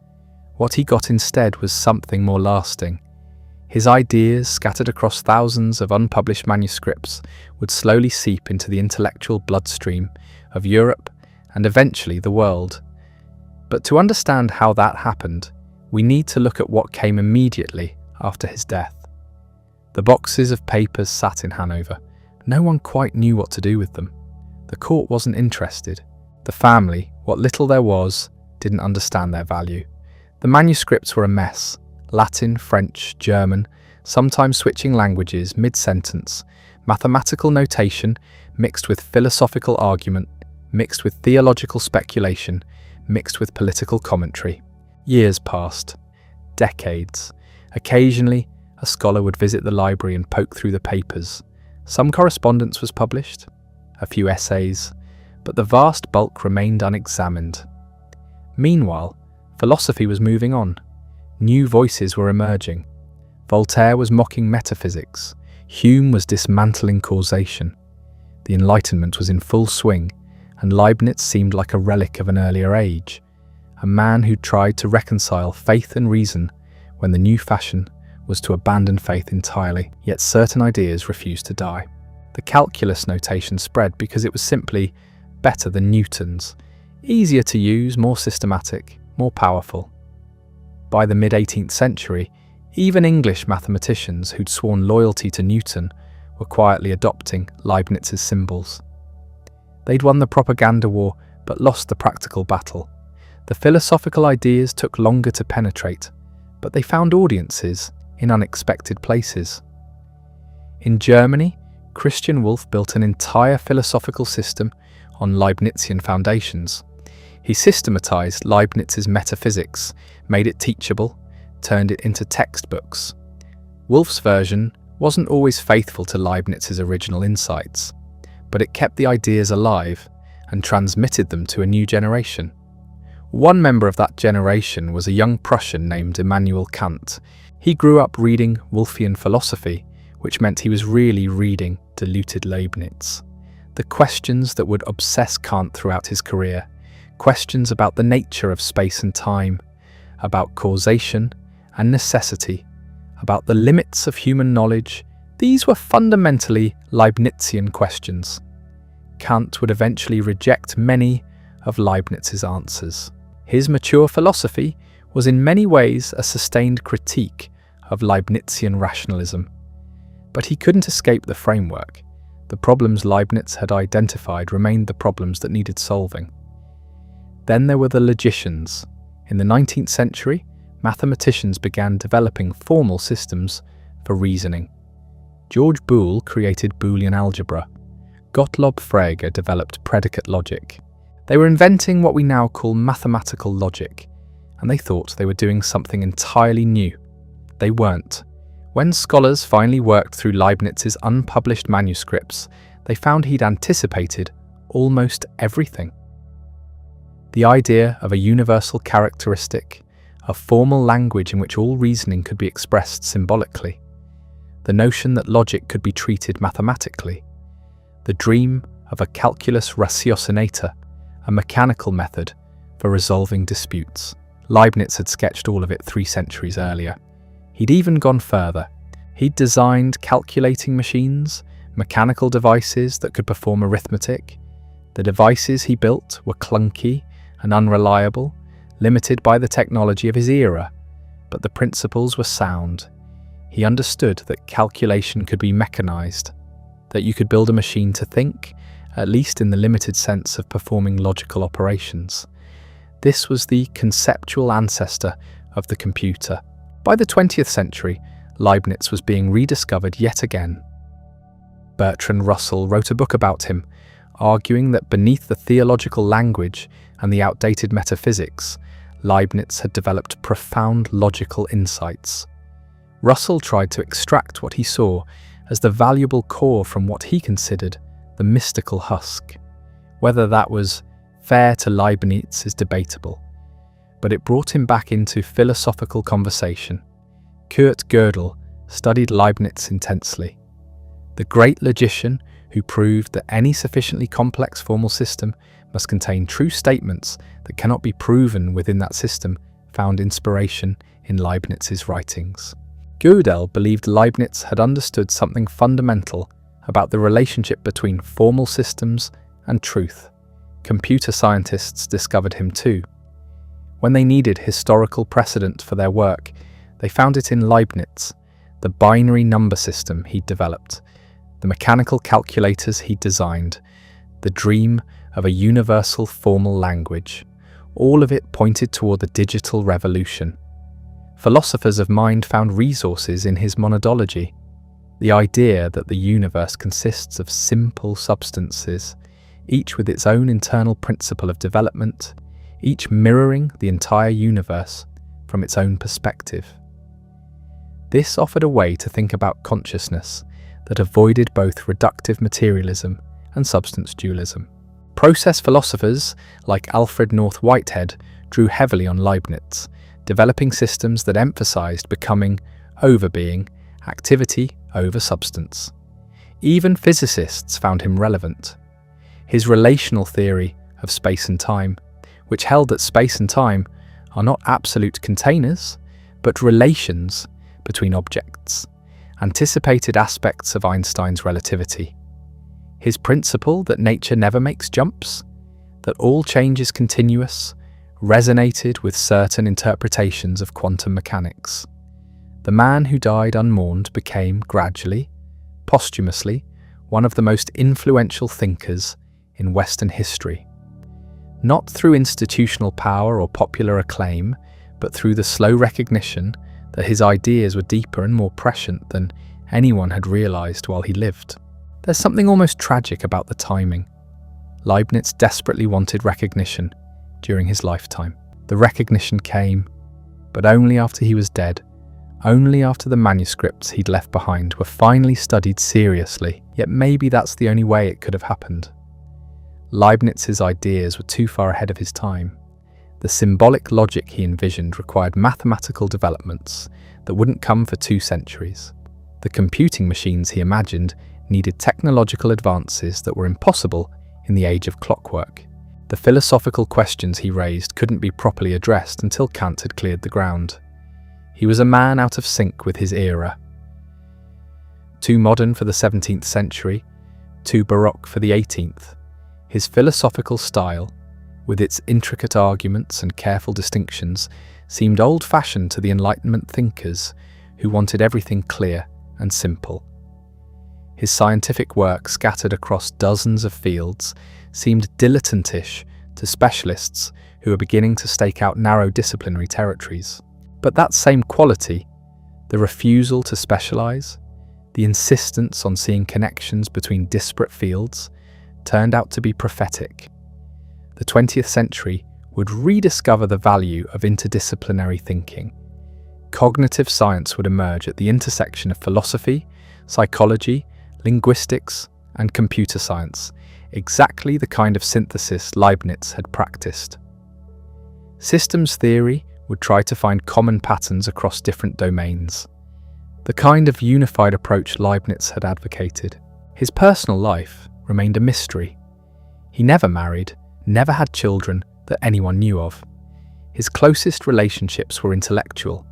[SPEAKER 1] What he got instead was something more lasting. His ideas, scattered across thousands of unpublished manuscripts, would slowly seep into the intellectual bloodstream of Europe and eventually the world. But to understand how that happened, we need to look at what came immediately after his death. The boxes of papers sat in Hanover. No one quite knew what to do with them. The court wasn't interested. The family, what little there was, didn't understand their value. The manuscripts were a mess. Latin, French, German, sometimes switching languages mid-sentence, mathematical notation mixed with philosophical argument, mixed with theological speculation, mixed with political commentary. Years passed. Decades. Occasionally, a scholar would visit the library and poke through the papers. Some correspondence was published, a few essays, but the vast bulk remained unexamined. Meanwhile, philosophy was moving on. New voices were emerging. Voltaire was mocking metaphysics. Hume was dismantling causation. The Enlightenment was in full swing, and Leibniz seemed like a relic of an earlier age, a man who tried to reconcile faith and reason when the new fashion was to abandon faith entirely, yet certain ideas refused to die. The calculus notation spread because it was simply better than Newton's, easier to use, more systematic, more powerful. By the mid-18th century, even English mathematicians who'd sworn loyalty to Newton were quietly adopting Leibniz's symbols. They'd won the propaganda war but lost the practical battle. The philosophical ideas took longer to penetrate, but they found audiences in unexpected places. In Germany, Christian Wolff built an entire philosophical system on Leibnizian foundations. He systematized Leibniz's metaphysics, made it teachable, turned it into textbooks. Wolff's version wasn't always faithful to Leibniz's original insights, but it kept the ideas alive and transmitted them to a new generation. One member of that generation was a young Prussian named Immanuel Kant. He grew up reading Wolffian philosophy, which meant he was really reading diluted Leibniz. The questions that would obsess Kant throughout his career, questions about the nature of space and time, about causation and necessity, about the limits of human knowledge, these were fundamentally Leibnizian questions. Kant would eventually reject many of Leibniz's answers. His mature philosophy was in many ways a sustained critique of Leibnizian rationalism. But he couldn't escape the framework. The problems Leibniz had identified remained the problems that needed solving. Then there were the logicians. In the 19th century, mathematicians began developing formal systems for reasoning. George Boole created Boolean algebra. Gottlob Frege developed predicate logic. They were inventing what we now call mathematical logic, and they thought they were doing something entirely new. They weren't. When scholars finally worked through Leibniz's unpublished manuscripts, they found he'd anticipated almost everything. The idea of a universal characteristic, a formal language in which all reasoning could be expressed symbolically, the notion that logic could be treated mathematically, the dream of a calculus ratiocinator, a mechanical method for resolving disputes. Leibniz had sketched all of it 3 centuries earlier. He'd even gone further. He'd designed calculating machines, mechanical devices that could perform arithmetic. The devices he built were clunky and unreliable, limited by the technology of his era, but the principles were sound. He understood that calculation could be mechanized, that you could build a machine to think, at least in the limited sense of performing logical operations. This was the conceptual ancestor of the computer. By the 20th century, Leibniz was being rediscovered yet again. Bertrand Russell wrote a book about him, arguing that beneath the theological language and the outdated metaphysics, Leibniz had developed profound logical insights. Russell tried to extract what he saw as the valuable core from what he considered the mystical husk. Whether that was fair to Leibniz is debatable, but it brought him back into philosophical conversation. Kurt Gödel studied Leibniz intensely. The great logician who proved that any sufficiently complex formal system must contain true statements that cannot be proven within that system found inspiration in Leibniz's writings. Gödel believed Leibniz had understood something fundamental about the relationship between formal systems and truth. Computer scientists discovered him too. When they needed historical precedent for their work, they found it in Leibniz, the binary number system he'd developed, the mechanical calculators he'd designed, the dream of a universal formal language. All of it pointed toward the digital revolution. Philosophers of mind found resources in his monadology, the idea that the universe consists of simple substances, each with its own internal principle of development, each mirroring the entire universe from its own perspective. This offered a way to think about consciousness that avoided both reductive materialism and substance dualism. Process philosophers like Alfred North Whitehead drew heavily on Leibniz, developing systems that emphasized becoming over being, activity over substance. Even physicists found him relevant. His relational theory of space and time, which held that space and time are not absolute containers, but relations between objects, anticipated aspects of Einstein's relativity. His principle that nature never makes jumps, that all change is continuous, resonated with certain interpretations of quantum mechanics. The man who died unmourned became gradually, posthumously, one of the most influential thinkers in Western history. Not through institutional power or popular acclaim, but through the slow recognition that his ideas were deeper and more prescient than anyone had realized while he lived. There's something almost tragic about the timing. Leibniz desperately wanted recognition during his lifetime. The recognition came, but only after he was dead, only after the manuscripts he'd left behind were finally studied seriously. Yet maybe that's the only way it could have happened. Leibniz's ideas were too far ahead of his time. The symbolic logic he envisioned required mathematical developments that wouldn't come for 2 centuries. The computing machines he imagined needed technological advances that were impossible in the age of clockwork. The philosophical questions he raised couldn't be properly addressed until Kant had cleared the ground. He was a man out of sync with his era. Too modern for the 17th century, too baroque for the 18th. His philosophical style, with its intricate arguments and careful distinctions, seemed old-fashioned to the Enlightenment thinkers who wanted everything clear and simple. His scientific work, scattered across dozens of fields, seemed dilettantish to specialists who were beginning to stake out narrow disciplinary territories. But that same quality, the refusal to specialize, the insistence on seeing connections between disparate fields, turned out to be prophetic. The 20th century would rediscover the value of interdisciplinary thinking. Cognitive science would emerge at the intersection of philosophy, psychology, linguistics, and computer science, exactly the kind of synthesis Leibniz had practiced. Systems theory would try to find common patterns across different domains, the kind of unified approach Leibniz had advocated. His personal life remained a mystery. He never married, never had children that anyone knew of. His closest relationships were intellectual,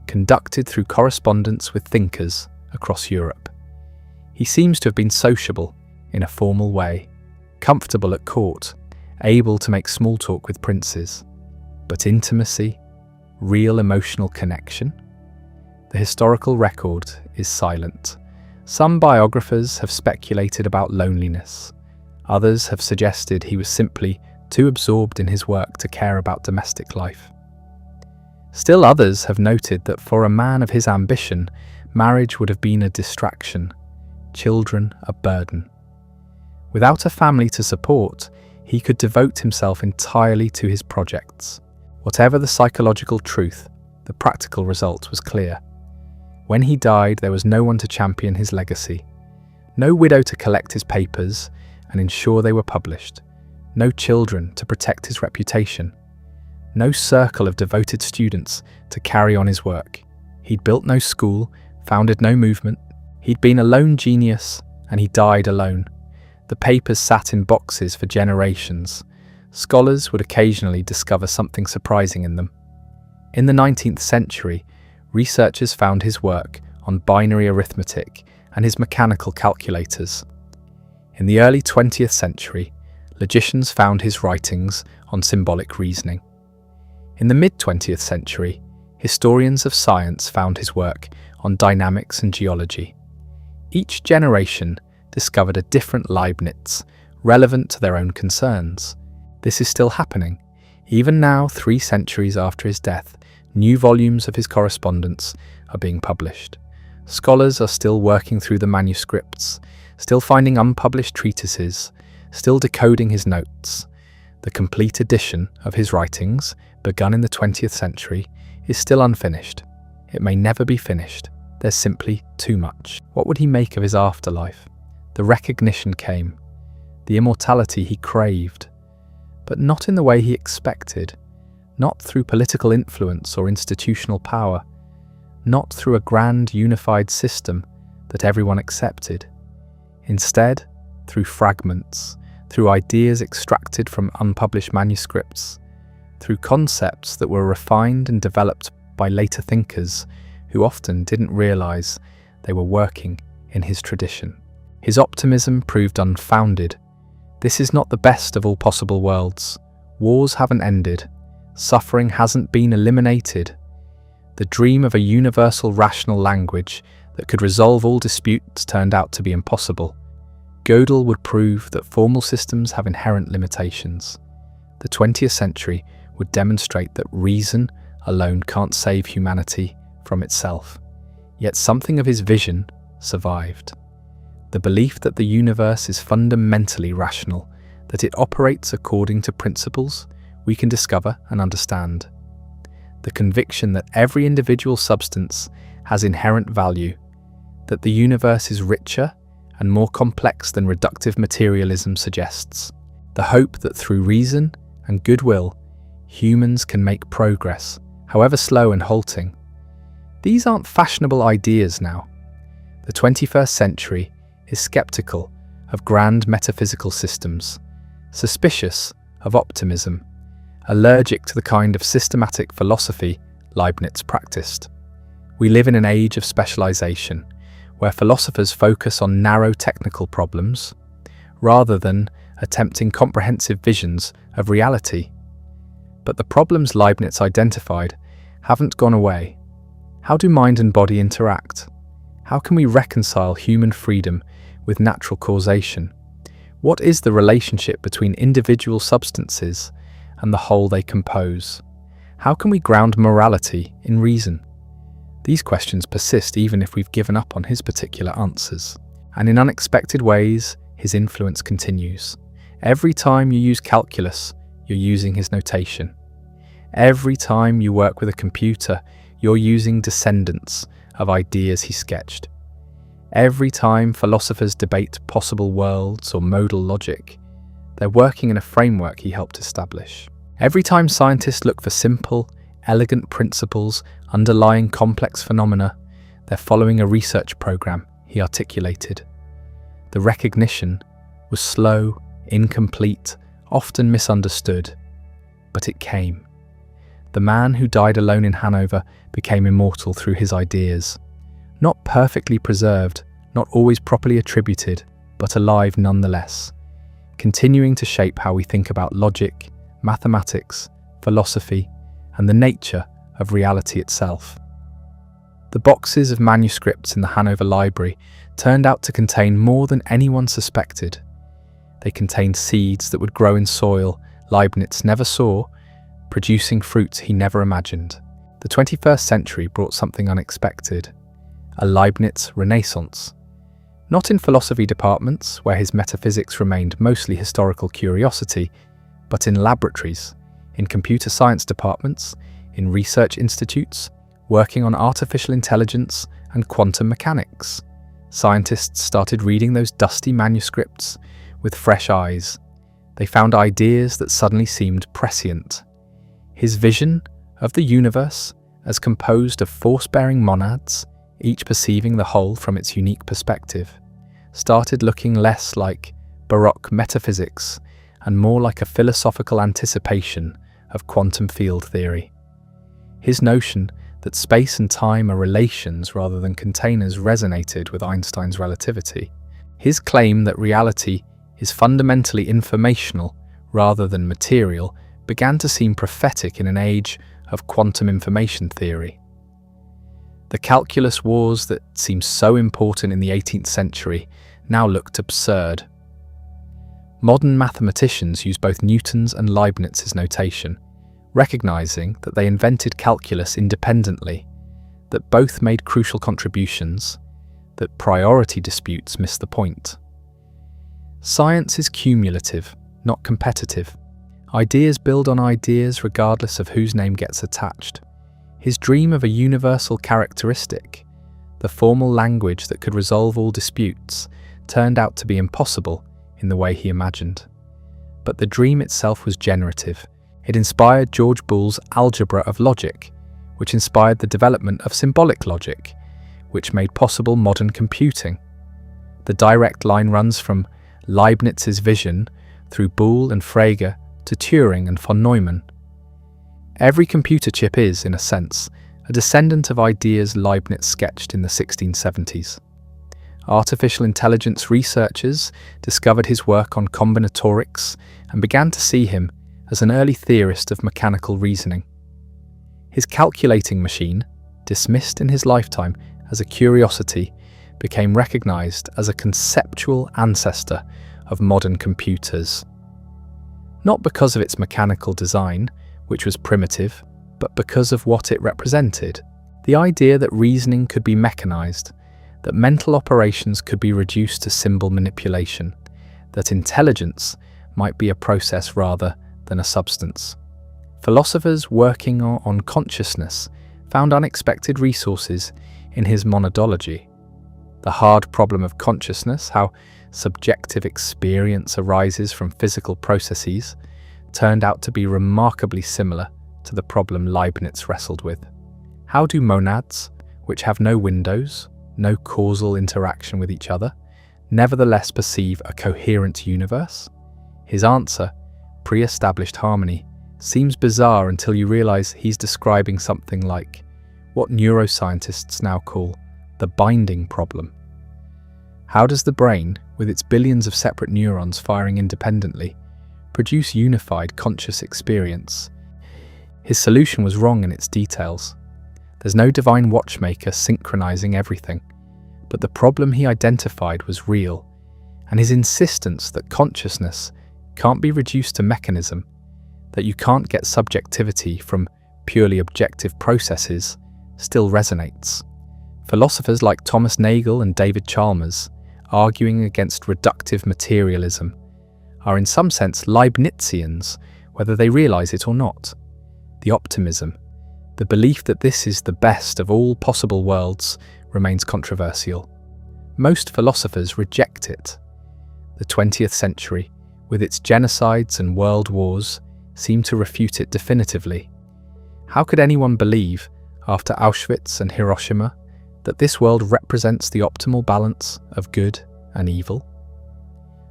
[SPEAKER 1] conducted through correspondence with thinkers across Europe. He seems to have been sociable in a formal way, comfortable at court, able to make small talk with princes. But intimacy, real emotional connection? The historical record is silent. Some biographers have speculated about loneliness. Others have suggested he was simply too absorbed in his work to care about domestic life. Still others have noted that for a man of his ambition, marriage would have been a distraction, children a burden. Without a family to support, he could devote himself entirely to his projects. Whatever the psychological truth, the practical result was clear. When he died, there was no one to champion his legacy, no widow to collect his papers and ensure they were published, no children to protect his reputation, no circle of devoted students to carry on his work. He'd built no school, founded no movement. He'd been a lone genius, and he died alone. The papers sat in boxes for generations. Scholars would occasionally discover something surprising in them. In the 19th century, researchers found his work on binary arithmetic and his mechanical calculators. In the early 20th century, logicians found his writings on symbolic reasoning. In the mid-20th century, historians of science found his work on dynamics and geology. Each generation discovered a different Leibniz, relevant to their own concerns. This is still happening. Even now, 3 centuries after his death, new volumes of his correspondence are being published. Scholars are still working through the manuscripts, still finding unpublished treatises, still decoding his notes. The complete edition of his writings, begun in the 20th century, is still unfinished. It may never be finished. There's simply too much. What would he make of his afterlife? The recognition came, the immortality he craved, but not in the way he expected, not through political influence or institutional power, not through a grand unified system that everyone accepted. Instead, through fragments, through ideas extracted from unpublished manuscripts, through concepts that were refined and developed by later thinkers who often didn't realize they were working in his tradition. His optimism proved unfounded. This is not the best of all possible worlds. Wars haven't ended. Suffering hasn't been eliminated. The dream of a universal rational language that could resolve all disputes turned out to be impossible. Gödel would prove that formal systems have inherent limitations. The 20th century would demonstrate that reason alone can't save humanity from itself. Yet something of his vision survived. The belief that the universe is fundamentally rational, that it operates according to principles we can discover and understand. The conviction that every individual substance has inherent value, that the universe is richer and more complex than reductive materialism suggests. The hope that through reason and goodwill, humans can make progress, however slow and halting. These aren't fashionable ideas now. The 21st century is skeptical of grand metaphysical systems, suspicious of optimism, allergic to the kind of systematic philosophy Leibniz practiced. We live in an age of specialization, where philosophers focus on narrow technical problems, rather than attempting comprehensive visions of reality. But the problems Leibniz identified haven't gone away. How do mind and body interact? How can we reconcile human freedom with natural causation? What is the relationship between individual substances and the whole they compose? How can we ground morality in reason? These questions persist even if we've given up on his particular answers. And in unexpected ways, his influence continues. Every time you use calculus, you're using his notation. Every time you work with a computer, you're using descendants of ideas he sketched. Every time philosophers debate possible worlds or modal logic, they're working in a framework he helped establish. Every time scientists look for simple, elegant principles underlying complex phenomena, they're following a research program he articulated. The recognition was slow, incomplete, often misunderstood, but it came. The man who died alone in Hanover became immortal through his ideas. Not perfectly preserved, not always properly attributed, but alive nonetheless, continuing to shape how we think about logic, mathematics, philosophy, and the nature of reality itself. The boxes of manuscripts in the Hanover Library turned out to contain more than anyone suspected. They contained seeds that would grow in soil Leibniz never saw, producing fruits he never imagined. The 21st century brought something unexpected, a Leibniz renaissance. Not in philosophy departments, where his metaphysics remained mostly historical curiosity, but in laboratories, in computer science departments, in research institutes, working on artificial intelligence and quantum mechanics. Scientists started reading those dusty manuscripts with fresh eyes. They found ideas that suddenly seemed prescient. His vision of the universe as composed of force-bearing monads, each perceiving the whole from its unique perspective, started looking less like Baroque metaphysics and more like a philosophical anticipation of quantum field theory. His notion that space and time are relations rather than containers resonated with Einstein's relativity. His claim that reality is fundamentally informational rather than material began to seem prophetic in an age of quantum information theory. The calculus wars that seemed so important in the 18th century now looked absurd. Modern mathematicians use both Newton's and Leibniz's notation, recognizing that they invented calculus independently, that both made crucial contributions, that priority disputes miss the point. Science is cumulative, not competitive. Ideas build on ideas regardless of whose name gets attached. His dream of a universal characteristic, the formal language that could resolve all disputes, turned out to be impossible in the way he imagined. But the dream itself was generative. It inspired George Boole's algebra of logic, which inspired the development of symbolic logic, which made possible modern computing. The direct line runs from Leibniz's vision through Boole and Frege to Turing and von Neumann. Every computer chip is, in a sense, a descendant of ideas Leibniz sketched in the 1670s. Artificial intelligence researchers discovered his work on combinatorics and began to see him as an early theorist of mechanical reasoning. His calculating machine, dismissed in his lifetime as a curiosity, became recognized as a conceptual ancestor of modern computers. Not because of its mechanical design, which was primitive, but because of what it represented. The idea that reasoning could be mechanized, that mental operations could be reduced to symbol manipulation, that intelligence might be a process rather than a substance. Philosophers working on consciousness found unexpected resources in his monadology. The hard problem of consciousness, how subjective experience arises from physical processes, turned out to be remarkably similar to the problem Leibniz wrestled with. How do monads, which have no windows, no causal interaction with each other, nevertheless perceive a coherent universe? His answer, pre-established harmony, seems bizarre until you realize he's describing something like what neuroscientists now call the binding problem. How does the brain, with its billions of separate neurons firing independently, produce unified conscious experience? His solution was wrong in its details. There's no divine watchmaker synchronizing everything, but the problem he identified was real, and his insistence that consciousness can't be reduced to mechanism, that you can't get subjectivity from purely objective processes, still resonates. Philosophers like Thomas Nagel and David Chalmers, arguing against reductive materialism, are in some sense Leibnizians, whether they realize it or not. The optimism, the belief that this is the best of all possible worlds, remains controversial. Most philosophers reject it. The 20th century, with its genocides and world wars, seemed to refute it definitively. How could anyone believe, after Auschwitz and Hiroshima, that this world represents the optimal balance of good and evil?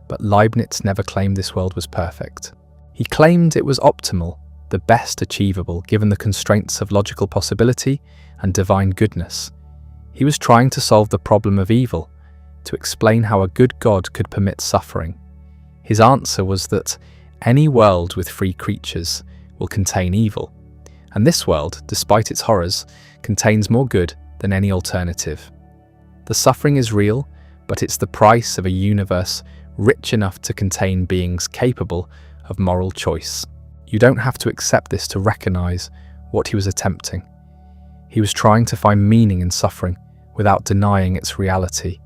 [SPEAKER 1] But Leibniz never claimed this world was perfect. He claimed it was optimal, the best achievable given the constraints of logical possibility and divine goodness. He was trying to solve the problem of evil, to explain how a good God could permit suffering. His answer was that any world with free creatures will contain evil, and this world, despite its horrors, contains more good than any alternative. The suffering is real, but it's the price of a universe rich enough to contain beings capable of moral choice. You don't have to accept this to recognize what he was attempting. He was trying to find meaning in suffering without denying its reality,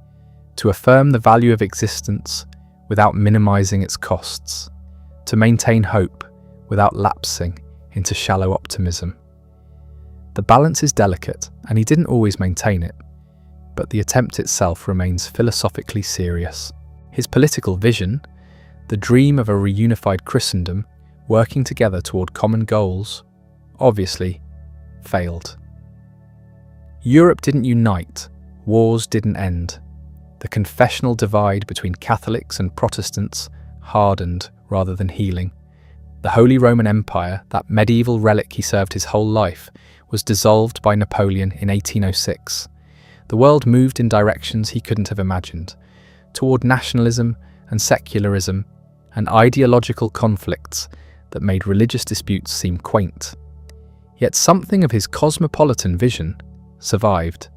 [SPEAKER 1] to affirm the value of existence without minimizing its costs, to maintain hope without lapsing into shallow optimism. The balance is delicate, and he didn't always maintain it, but the attempt itself remains philosophically serious. His political vision, the dream of a reunified Christendom working together toward common goals, obviously failed. Europe didn't unite, wars didn't end. The confessional divide between Catholics and Protestants hardened rather than healing. The Holy Roman Empire, that medieval relic he served his whole life, was dissolved by Napoleon in 1806. The world moved in directions he couldn't have imagined, toward nationalism and secularism and ideological conflicts that made religious disputes seem quaint. Yet something of his cosmopolitan vision survived.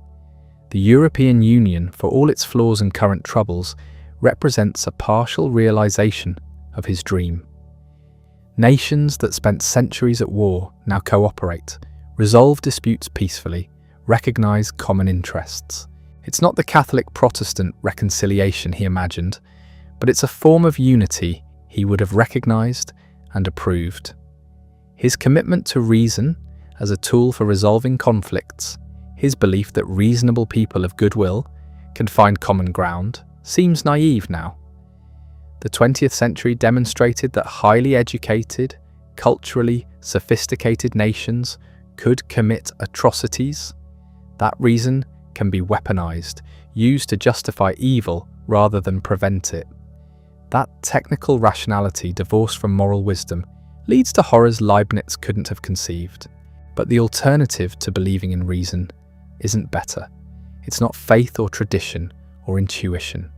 [SPEAKER 1] The European Union, for all its flaws and current troubles, represents a partial realization of his dream. Nations that spent centuries at war now cooperate, resolve disputes peacefully, recognize common interests. It's not the Catholic-Protestant reconciliation he imagined, but it's a form of unity he would have recognized and approved. His commitment to reason as a tool for resolving conflicts, his belief that reasonable people of goodwill can find common ground, seems naive now. The 20th century demonstrated that highly educated, culturally sophisticated nations could commit atrocities. That reason can be weaponized, used to justify evil rather than prevent it. That technical rationality divorced from moral wisdom leads to horrors Leibniz couldn't have conceived. But the alternative to believing in reason isn't better. It's not faith or tradition or intuition.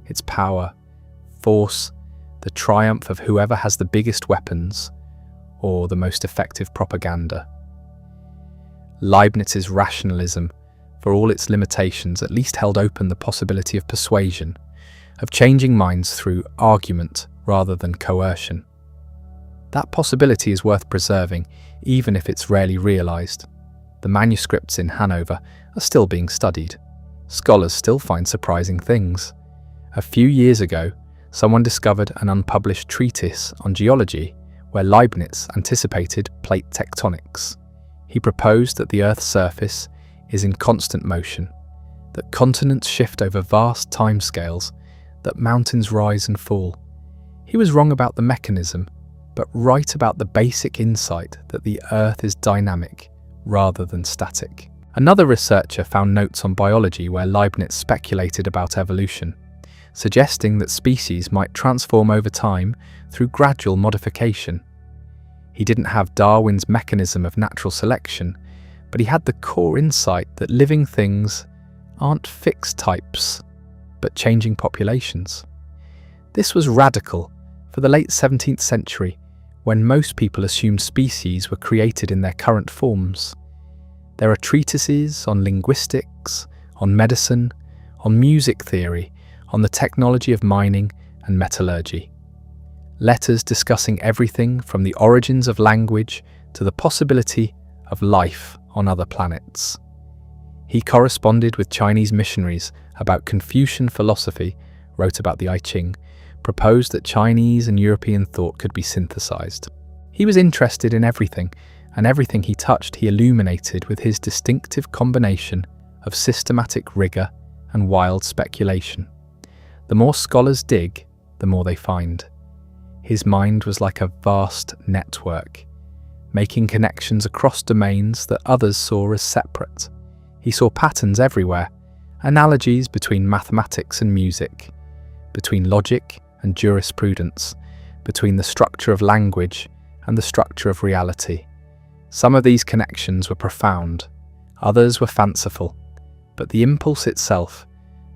[SPEAKER 1] It's power, force, the triumph of whoever has the biggest weapons or the most effective propaganda. Leibniz's rationalism, for all its limitations, at least held open the possibility of persuasion, of changing minds through argument rather than coercion. That possibility is worth preserving, even if it's rarely realized. The manuscripts in Hanover are still being studied. Scholars still find surprising things. A few years ago, someone discovered an unpublished treatise on geology where Leibniz anticipated plate tectonics. He proposed that the Earth's surface is in constant motion, that continents shift over vast timescales, that mountains rise and fall. He was wrong about the mechanism, but right about the basic insight that the Earth is dynamic rather than static. Another researcher found notes on biology where Leibniz speculated about evolution, suggesting that species might transform over time through gradual modification. He didn't have Darwin's mechanism of natural selection, but he had the core insight that living things aren't fixed types, but changing populations. This was radical for the late 17th century, when most people assumed species were created in their current forms. There are treatises on linguistics, on medicine, on music theory, on the technology of mining and metallurgy. Letters discussing everything from the origins of language to the possibility of life on other planets. He corresponded with Chinese missionaries about Confucian philosophy, wrote about the I Ching, proposed that Chinese and European thought could be synthesized. He was interested in everything, and everything he touched he illuminated with his distinctive combination of systematic rigor and wild speculation. The more scholars dig, the more they find. His mind was like a vast network, making connections across domains that others saw as separate. He saw patterns everywhere, analogies between mathematics and music, between logic and jurisprudence, between the structure of language and the structure of reality. Some of these connections were profound, others were fanciful, but the impulse itself,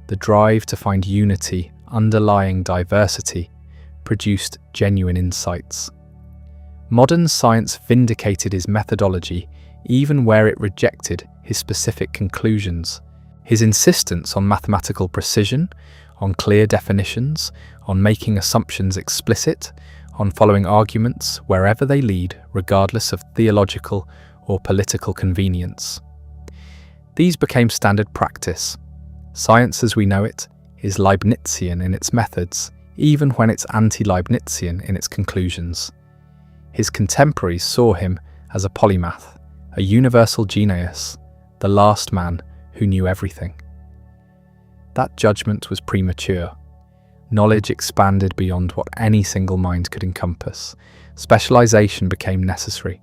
[SPEAKER 1] the drive to find unity underlying diversity, produced genuine insights. Modern science vindicated his methodology even where it rejected his specific conclusions. His insistence on mathematical precision, on clear definitions, on making assumptions explicit, on following arguments wherever they lead, regardless of theological or political convenience. These became standard practice. Science as we know it is Leibnizian in its methods, even when it's anti-Leibnizian in its conclusions. His contemporaries saw him as a polymath, a universal genius, the last man who knew everything. That judgment was premature. Knowledge expanded beyond what any single mind could encompass. Specialization became necessary.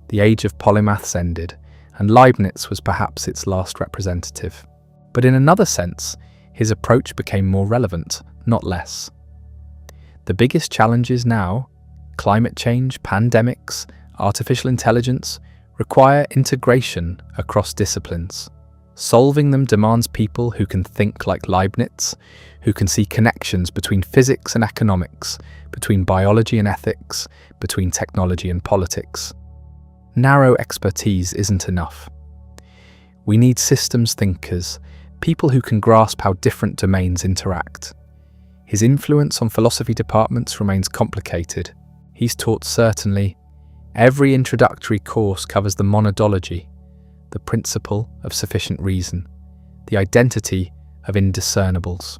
[SPEAKER 1] The age of polymaths ended, and Leibniz was perhaps its last representative. But in another sense, his approach became more relevant, not less. The biggest challenges now, climate change, pandemics, artificial intelligence, require integration across disciplines. Solving them demands people who can think like Leibniz, who can see connections between physics and economics, between biology and ethics, between technology and politics. Narrow expertise isn't enough. We need systems thinkers, people who can grasp how different domains interact. His influence on philosophy departments remains complicated. He's taught certainly. Every introductory course covers the monadology, the principle of sufficient reason, the identity of indiscernibles.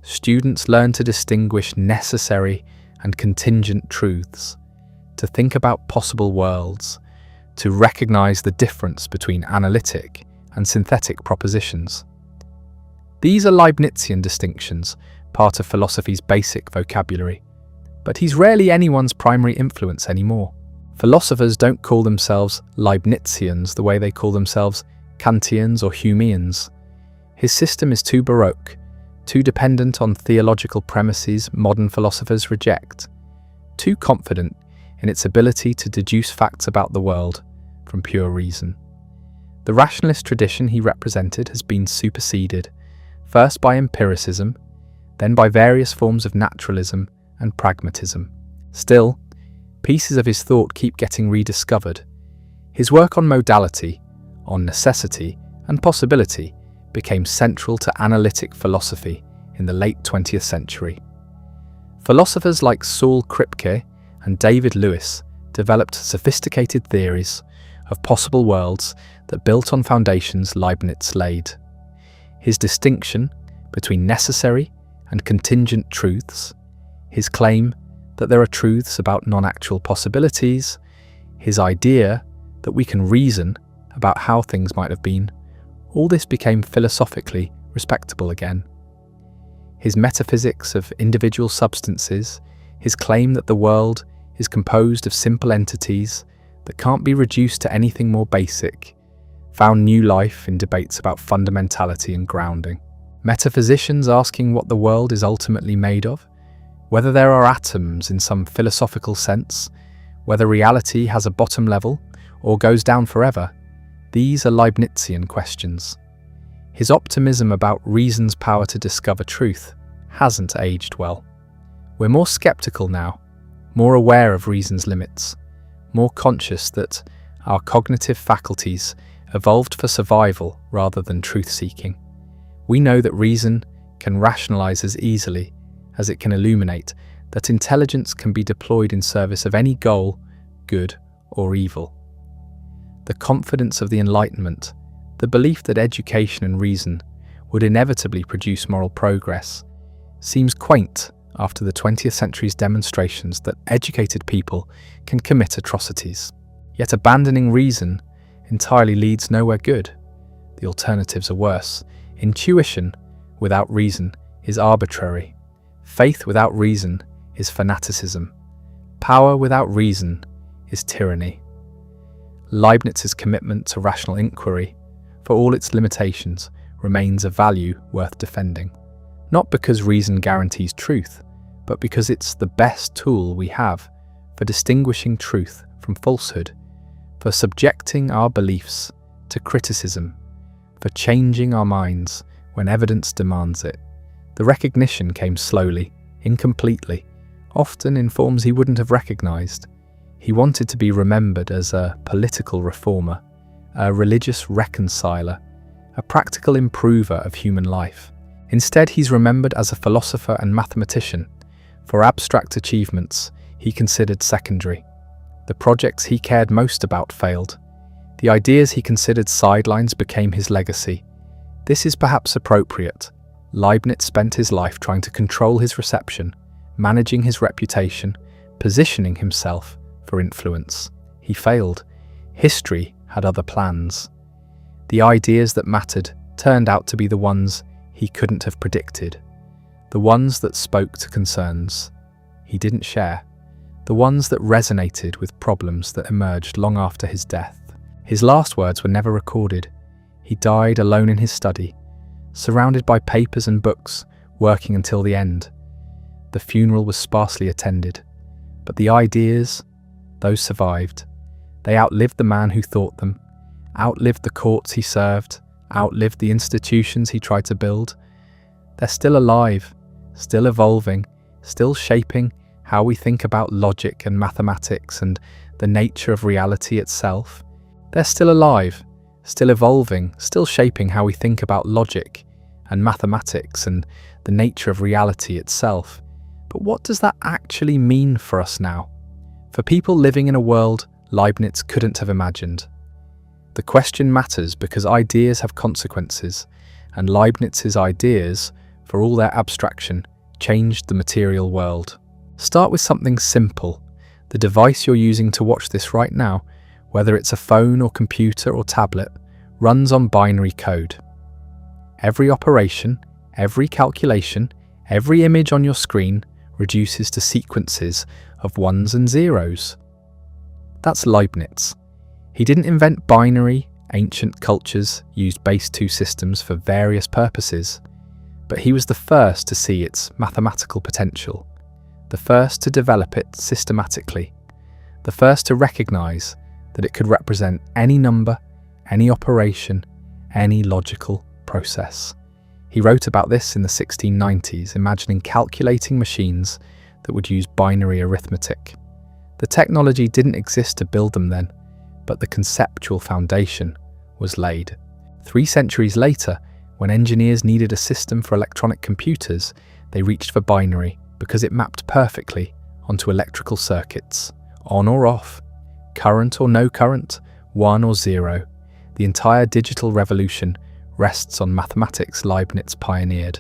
[SPEAKER 1] Students learn to distinguish necessary and contingent truths, to think about possible worlds, to recognize the difference between analytic and synthetic propositions. These are Leibnizian distinctions, part of philosophy's basic vocabulary. But he's rarely anyone's primary influence anymore. Philosophers don't call themselves Leibnizians the way they call themselves Kantians or Humeans. His system is too baroque, too dependent on theological premises modern philosophers reject, too confident in its ability to deduce facts about the world from pure reason. The rationalist tradition he represented has been superseded, first by empiricism, then by various forms of naturalism and pragmatism. Still, pieces of his thought keep getting rediscovered. His work on modality, on necessity and possibility became central to analytic philosophy in the late 20th century. Philosophers like Saul Kripke and David Lewis developed sophisticated theories of possible worlds that built on foundations Leibniz laid. His distinction between necessary and contingent truths, his claim that there are truths about non-actual possibilities, his idea that we can reason about how things might have been, all this became philosophically respectable again. His metaphysics of individual substances, his claim that the world is composed of simple entities that can't be reduced to anything more basic, found new life in debates about fundamentality and grounding. Metaphysicians asking what the world is ultimately made of, whether there are atoms in some philosophical sense, whether reality has a bottom level or goes down forever, these are Leibnizian questions. His optimism about reason's power to discover truth hasn't aged well. We're more skeptical now, more aware of reason's limits, more conscious that our cognitive faculties evolved for survival rather than truth-seeking. We know that reason can rationalize as easily as it can illuminate, that intelligence can be deployed in service of any goal, good or evil. The confidence of the Enlightenment, the belief that education and reason would inevitably produce moral progress, seems quaint after the 20th century's demonstrations that educated people can commit atrocities. Yet abandoning reason entirely leads nowhere good. The alternatives are worse. Intuition without reason is arbitrary. Faith without reason is fanaticism. Power without reason is tyranny. Leibniz's commitment to rational inquiry, for all its limitations, remains a value worth defending. Not because reason guarantees truth, but because it's the best tool we have for distinguishing truth from falsehood, for subjecting our beliefs to criticism, for changing our minds when evidence demands it. The recognition came slowly, incompletely, often in forms he wouldn't have recognized. He wanted to be remembered as a political reformer, a religious reconciler, a practical improver of human life. Instead, he's remembered as a philosopher and mathematician. For abstract achievements, he considered secondary. The projects he cared most about failed. The ideas he considered sidelines became his legacy. This is perhaps appropriate. Leibniz spent his life trying to control his reception, managing his reputation, positioning himself for influence. He failed. History had other plans. The ideas that mattered turned out to be the ones he couldn't have predicted, the ones that spoke to concerns he didn't share, the ones that resonated with problems that emerged long after his death. His last words were never recorded. He died alone in his study, surrounded by papers and books, working until the end. The funeral was sparsely attended, but the ideas, those survived. They outlived the man who thought them, outlived the courts he served, outlived the institutions he tried to build. They're still alive, still evolving, still shaping how we think about logic and mathematics and the nature of reality itself. They're still alive, still evolving, still shaping how we think about logic and mathematics and the nature of reality itself. But what does that actually mean for us now? For people living in a world Leibniz couldn't have imagined. The question matters because ideas have consequences, and Leibniz's ideas, for all their abstraction, changed the material world. Start with something simple. The device you're using to watch this right now, whether it's a phone or computer or tablet, runs on binary code. Every operation, every calculation, every image on your screen reduces to sequences of ones and zeros. That's Leibniz. He didn't invent binary. Ancient cultures used base 2 systems for various purposes, but he was the first to see its mathematical potential, the first to develop it systematically, the first to recognize that it could represent any number, any operation, any logical process. He wrote about this in the 1690s, imagining calculating machines that would use binary arithmetic. The technology didn't exist to build them then, but the conceptual foundation was laid. 3 centuries later, when engineers needed a system for electronic computers, they reached for binary because it mapped perfectly onto electrical circuits, on or off, current or no current, 1 or 0. The entire digital revolution rests on mathematics Leibniz pioneered.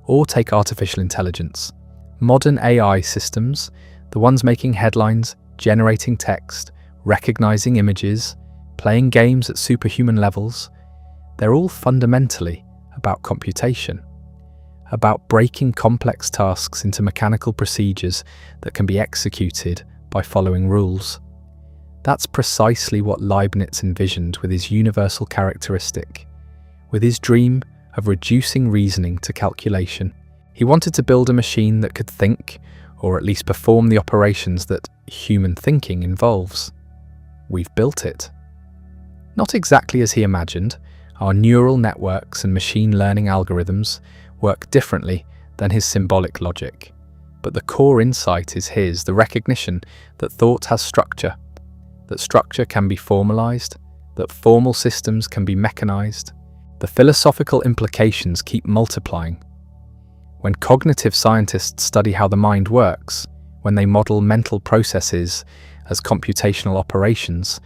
[SPEAKER 1] Or take artificial intelligence. Modern AI systems, the ones making headlines, generating text, recognizing images, playing games at superhuman levels, they're all fundamentally about computation, about breaking complex tasks into mechanical procedures that can be executed by following rules. That's precisely what Leibniz envisioned with his universal characteristic, with his dream of reducing reasoning to calculation. He wanted to build a machine that could think, or at least perform the operations that human thinking involves. We've built it. Not exactly as he imagined. Our neural networks and machine learning algorithms work differently than his symbolic logic. But the core insight is his, the recognition that thought has structure, that structure can be formalized, that formal systems can be mechanized. The philosophical implications keep multiplying. When cognitive scientists study how the mind works, when they model mental processes as computational operations,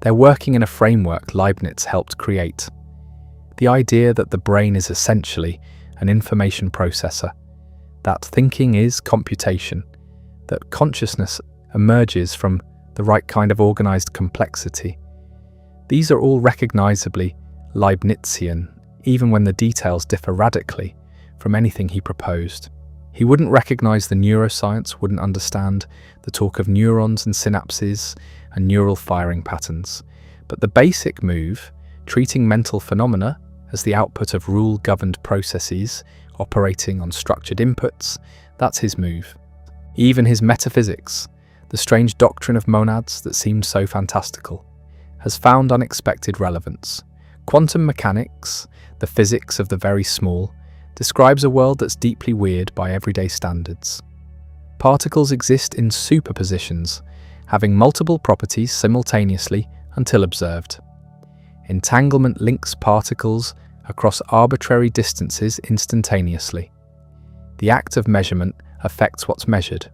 [SPEAKER 1] they're working in a framework Leibniz helped create. The idea that the brain is essentially an information processor, that thinking is computation, that consciousness emerges from the right kind of organized complexity. These are all recognizably Leibnizian, even when the details differ radically from anything he proposed. He wouldn't recognize the neuroscience, wouldn't understand the talk of neurons and synapses and neural firing patterns. But the basic move, treating mental phenomena as the output of rule-governed processes operating on structured inputs, that's his move. Even his metaphysics, the strange doctrine of monads that seemed so fantastical, has found unexpected relevance. Quantum mechanics, the physics of the very small, describes a world that's deeply weird by everyday standards. Particles exist in superpositions, having multiple properties simultaneously until observed. Entanglement links particles across arbitrary distances instantaneously. The act of measurement affects what's measured.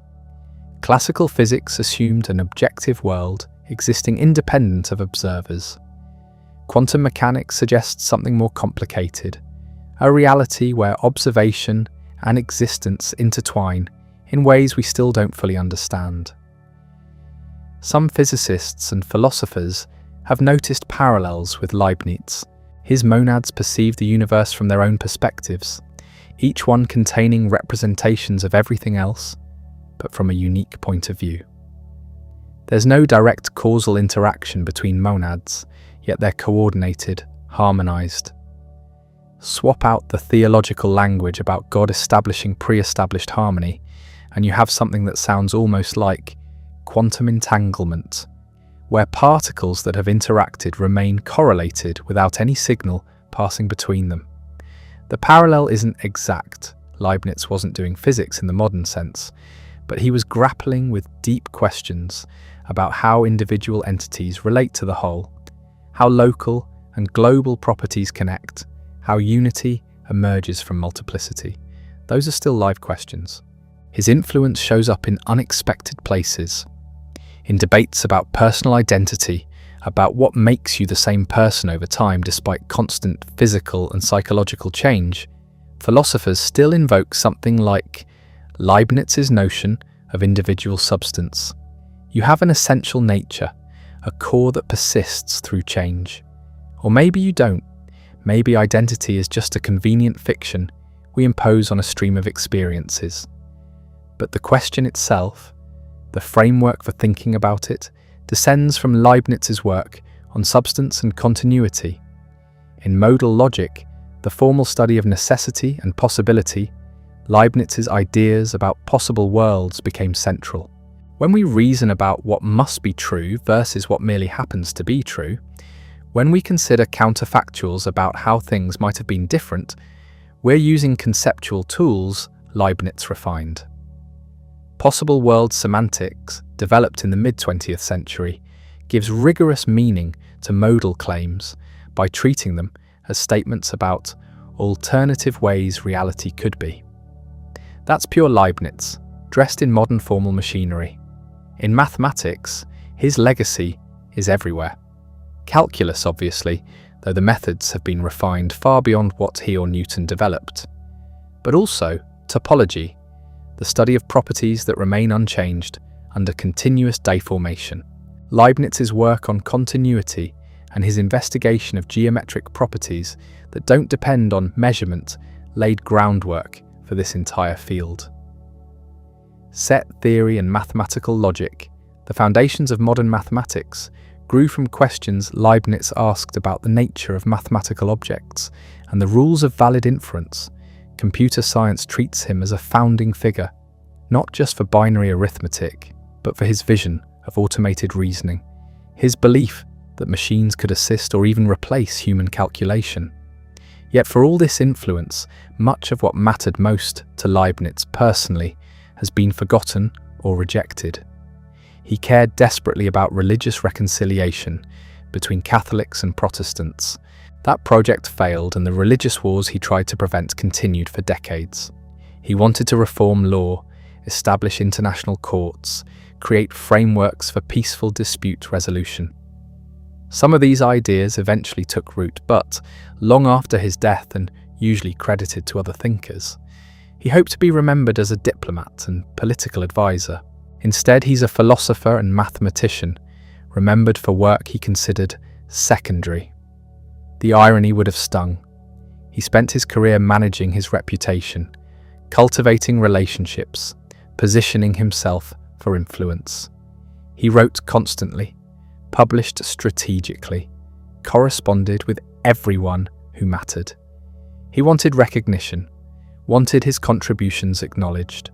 [SPEAKER 1] Classical physics assumed an objective world existing independent of observers. Quantum mechanics suggests something more complicated, a reality where observation and existence intertwine in ways we still don't fully understand. Some physicists and philosophers have noticed parallels with Leibniz. His monads perceive the universe from their own perspectives, each one containing representations of everything else, but from a unique point of view. There's no direct causal interaction between monads, yet they're coordinated, harmonized. Swap out the theological language about God establishing pre-established harmony, and you have something that sounds almost like quantum entanglement, where particles that have interacted remain correlated without any signal passing between them. The parallel isn't exact. Leibniz wasn't doing physics in the modern sense, but he was grappling with deep questions about how individual entities relate to the whole, how local and global properties connect, how unity emerges from multiplicity. Those are still live questions. His influence shows up in unexpected places, in debates about personal identity, about what makes you the same person over time despite constant physical and psychological change. Philosophers still invoke something like Leibniz's notion of individual substance. You have an essential nature, a core that persists through change. Or maybe you don't. Maybe identity is just a convenient fiction we impose on a stream of experiences. But the question itself, the framework for thinking about it, descends from Leibniz's work on substance and continuity. In modal logic, the formal study of necessity and possibility, Leibniz's ideas about possible worlds became central. When we reason about what must be true versus what merely happens to be true, when we consider counterfactuals about how things might have been different, we're using conceptual tools Leibniz refined. Possible world semantics, developed in the mid-20th century, gives rigorous meaning to modal claims by treating them as statements about alternative ways reality could be. That's pure Leibniz, dressed in modern formal machinery. In mathematics, his legacy is everywhere. Calculus, obviously, though the methods have been refined far beyond what he or Newton developed. but also topology, the study of properties that remain unchanged under continuous deformation. Leibniz's work on continuity and his investigation of geometric properties that don't depend on measurement laid groundwork for this entire field. Set theory and mathematical logic, the foundations of modern mathematics, grew from questions Leibniz asked about the nature of mathematical objects and the rules of valid inference. Computer science treats him as a founding figure, not just for binary arithmetic, but for his vision of automated reasoning, his belief that machines could assist or even replace human calculation. Yet for all this influence, much of what mattered most to Leibniz personally has been forgotten or rejected. He cared desperately about religious reconciliation between Catholics and Protestants. That project failed, and the religious wars he tried to prevent continued for decades. He wanted to reform law, establish international courts, create frameworks for peaceful dispute resolution. Some of these ideas eventually took root, but long after his death, and usually credited to other thinkers, he hoped to be remembered as a diplomat and political advisor. Instead, he's a philosopher and mathematician, remembered for work he considered secondary. The irony would have stung. He spent his career managing his reputation, cultivating relationships, positioning himself for influence. He wrote constantly, published strategically, corresponded with everyone who mattered. He wanted recognition, wanted his contributions acknowledged,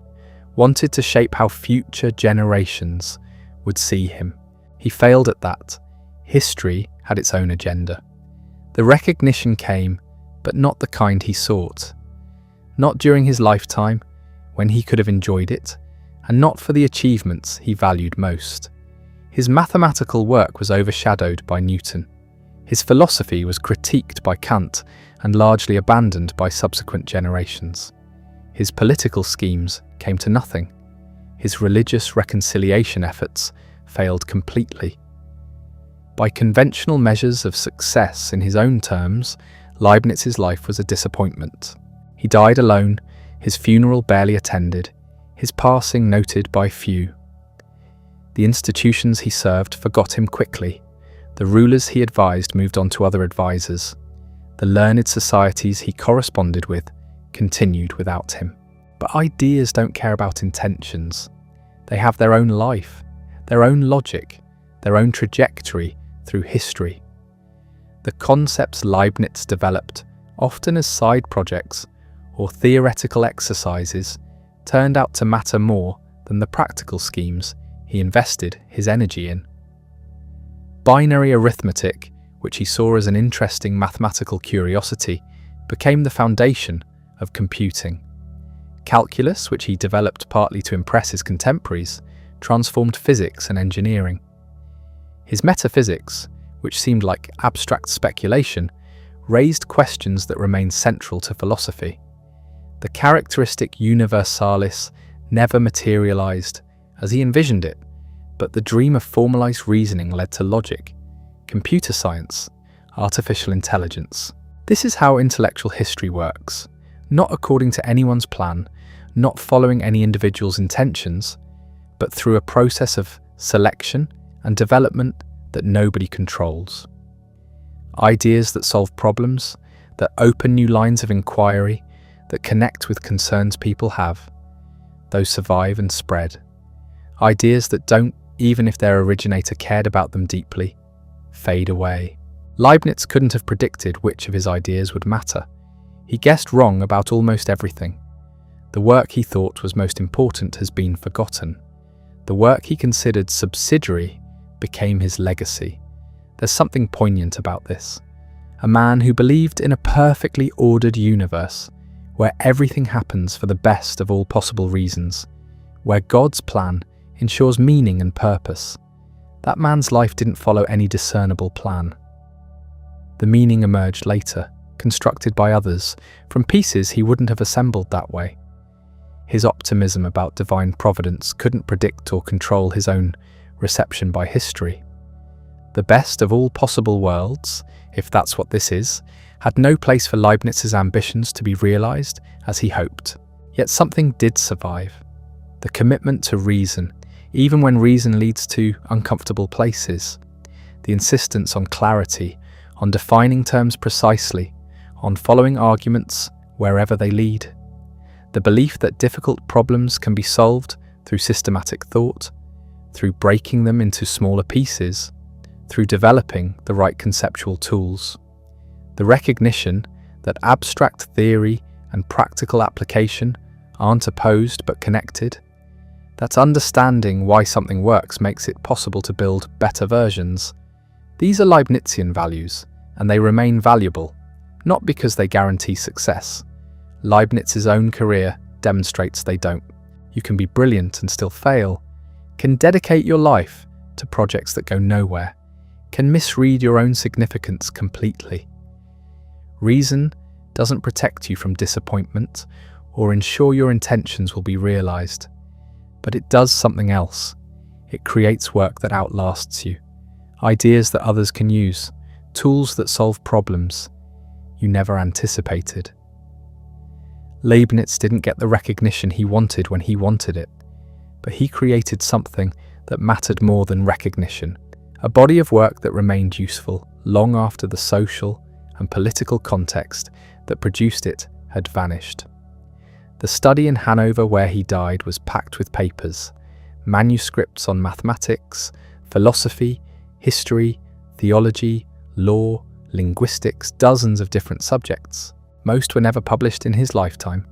[SPEAKER 1] wanted to shape how future generations would see him. He failed at that. History had its own agenda. The recognition came, but not the kind he sought. Not during his lifetime, when he could have enjoyed it, and not for the achievements he valued most. His mathematical work was overshadowed by Newton. His philosophy was critiqued by Kant and largely abandoned by subsequent generations. His political schemes came to nothing. His religious reconciliation efforts failed completely. By conventional measures of success in his own terms, Leibniz's life was a disappointment. He died alone, his funeral barely attended, his passing noted by few. The institutions he served forgot him quickly. The rulers he advised moved on to other advisors. The learned societies he corresponded with continued without him. But ideas don't care about intentions. They have their own life, their own logic, their own trajectory through history. The concepts Leibniz developed, often as side projects or theoretical exercises, turned out to matter more than the practical schemes he invested his energy in. Binary arithmetic, which he saw as an interesting mathematical curiosity, became the foundation of computing. Calculus, which he developed partly to impress his contemporaries, transformed physics and engineering. His metaphysics, which seemed like abstract speculation, raised questions that remain central to philosophy. The characteristic universalis never materialized as he envisioned it, but the dream of formalized reasoning led to logic, computer science, artificial intelligence. This is how intellectual history works, not according to anyone's plan, not following any individual's intentions, but through a process of selection and development that nobody controls. Ideas that solve problems, that open new lines of inquiry, that connect with concerns people have, those survive and spread. Ideas that don't, even if their originator cared about them deeply, fade away. Leibniz couldn't have predicted which of his ideas would matter. He guessed wrong about almost everything. The work he thought was most important has been forgotten. The work he considered subsidiary became his legacy. There's something poignant about this. A man who believed in a perfectly ordered universe, where everything happens for the best of all possible reasons, where God's plan ensures meaning and purpose. That man's life didn't follow any discernible plan. The meaning emerged later, constructed by others, from pieces he wouldn't have assembled that way. His optimism about divine providence couldn't predict or control his own reception by history. The best of all possible worlds, if that's what this is, had no place for Leibniz's ambitions to be realized as he hoped. Yet something did survive. The commitment to reason, even when reason leads to uncomfortable places. The insistence on clarity, on defining terms precisely, on following arguments wherever they lead. The belief that difficult problems can be solved through systematic thought, through breaking them into smaller pieces, through developing the right conceptual tools. The recognition that abstract theory and practical application aren't opposed but connected. That understanding why something works makes it possible to build better versions. These are Leibnizian values, and they remain valuable, not because they guarantee success. Leibniz's own career demonstrates they don't. You can be brilliant and still fail, can dedicate your life to projects that go nowhere, can misread your own significance completely. Reason doesn't protect you from disappointment or ensure your intentions will be realized, but it does something else. It creates work that outlasts you, ideas that others can use, tools that solve problems you never anticipated. Leibniz didn't get the recognition he wanted when he wanted it, but he created something that mattered more than recognition, a body of work that remained useful long after the social and political context that produced it had vanished. The study in Hanover where he died was packed with papers, manuscripts on mathematics, philosophy, history, theology, law, linguistics, dozens of different subjects. Most were never published in his lifetime.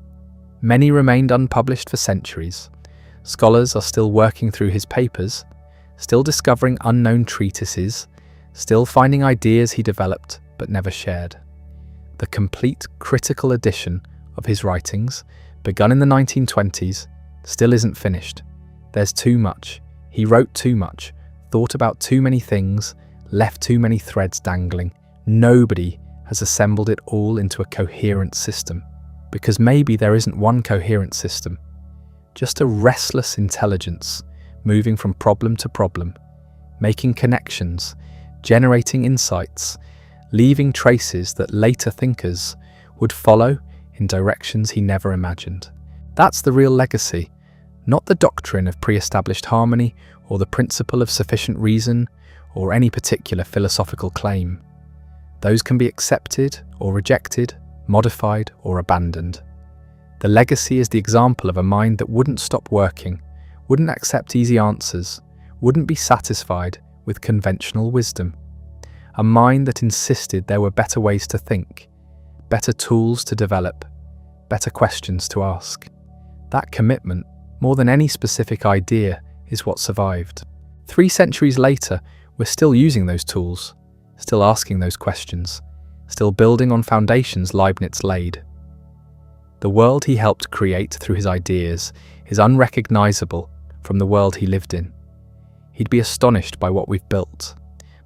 [SPEAKER 1] Many remained unpublished for centuries. Scholars are still working through his papers, still discovering unknown treatises, still finding ideas he developed but never shared. The complete critical edition of his writings, begun in the 1920s, still isn't finished. There's too much. He wrote too much, thought about too many things, left too many threads dangling. Nobody has assembled it all into a coherent system, because maybe there isn't one coherent system, just a restless intelligence moving from problem to problem, making connections, generating insights, leaving traces that later thinkers would follow in directions he never imagined. That's the real legacy, not the doctrine of pre-established harmony or the principle of sufficient reason or any particular philosophical claim. Those can be accepted or rejected, modified or abandoned. The legacy is the example of a mind that wouldn't stop working, wouldn't accept easy answers, wouldn't be satisfied with conventional wisdom. A mind that insisted there were better ways to think, better tools to develop, better questions to ask. That commitment, more than any specific idea, is what survived. 3 centuries later, we're still using those tools, still asking those questions, still building on foundations Leibniz laid. The world he helped create through his ideas is unrecognizable from the world he lived in. He'd be astonished by what we've built,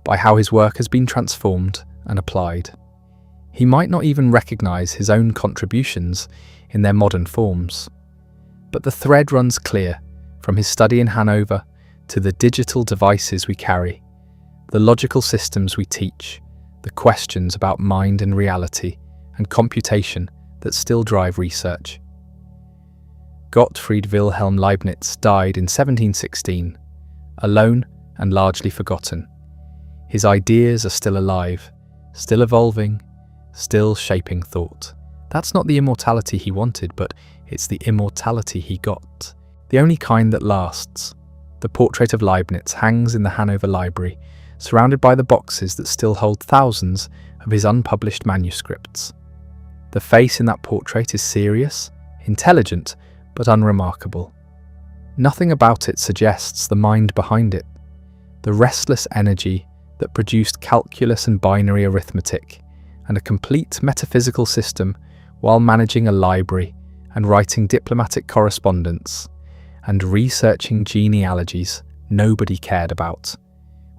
[SPEAKER 1] by how his work has been transformed and applied. He might not even recognize his own contributions in their modern forms. But the thread runs clear from his study in Hanover to the digital devices we carry, the logical systems we teach, the questions about mind and reality and computation that still drive research. Gottfried Wilhelm Leibniz died in 1716, alone and largely forgotten. His ideas are still alive, still evolving, still shaping thought. That's not the immortality he wanted, but it's the immortality he got. The only kind that lasts. The portrait of Leibniz hangs in the Hanover Library, surrounded by the boxes that still hold thousands of his unpublished manuscripts. The face in that portrait is serious, intelligent, but unremarkable. Nothing about it suggests the mind behind it, the restless energy that produced calculus and binary arithmetic, and a complete metaphysical system while managing a library and writing diplomatic correspondence and researching genealogies nobody cared about.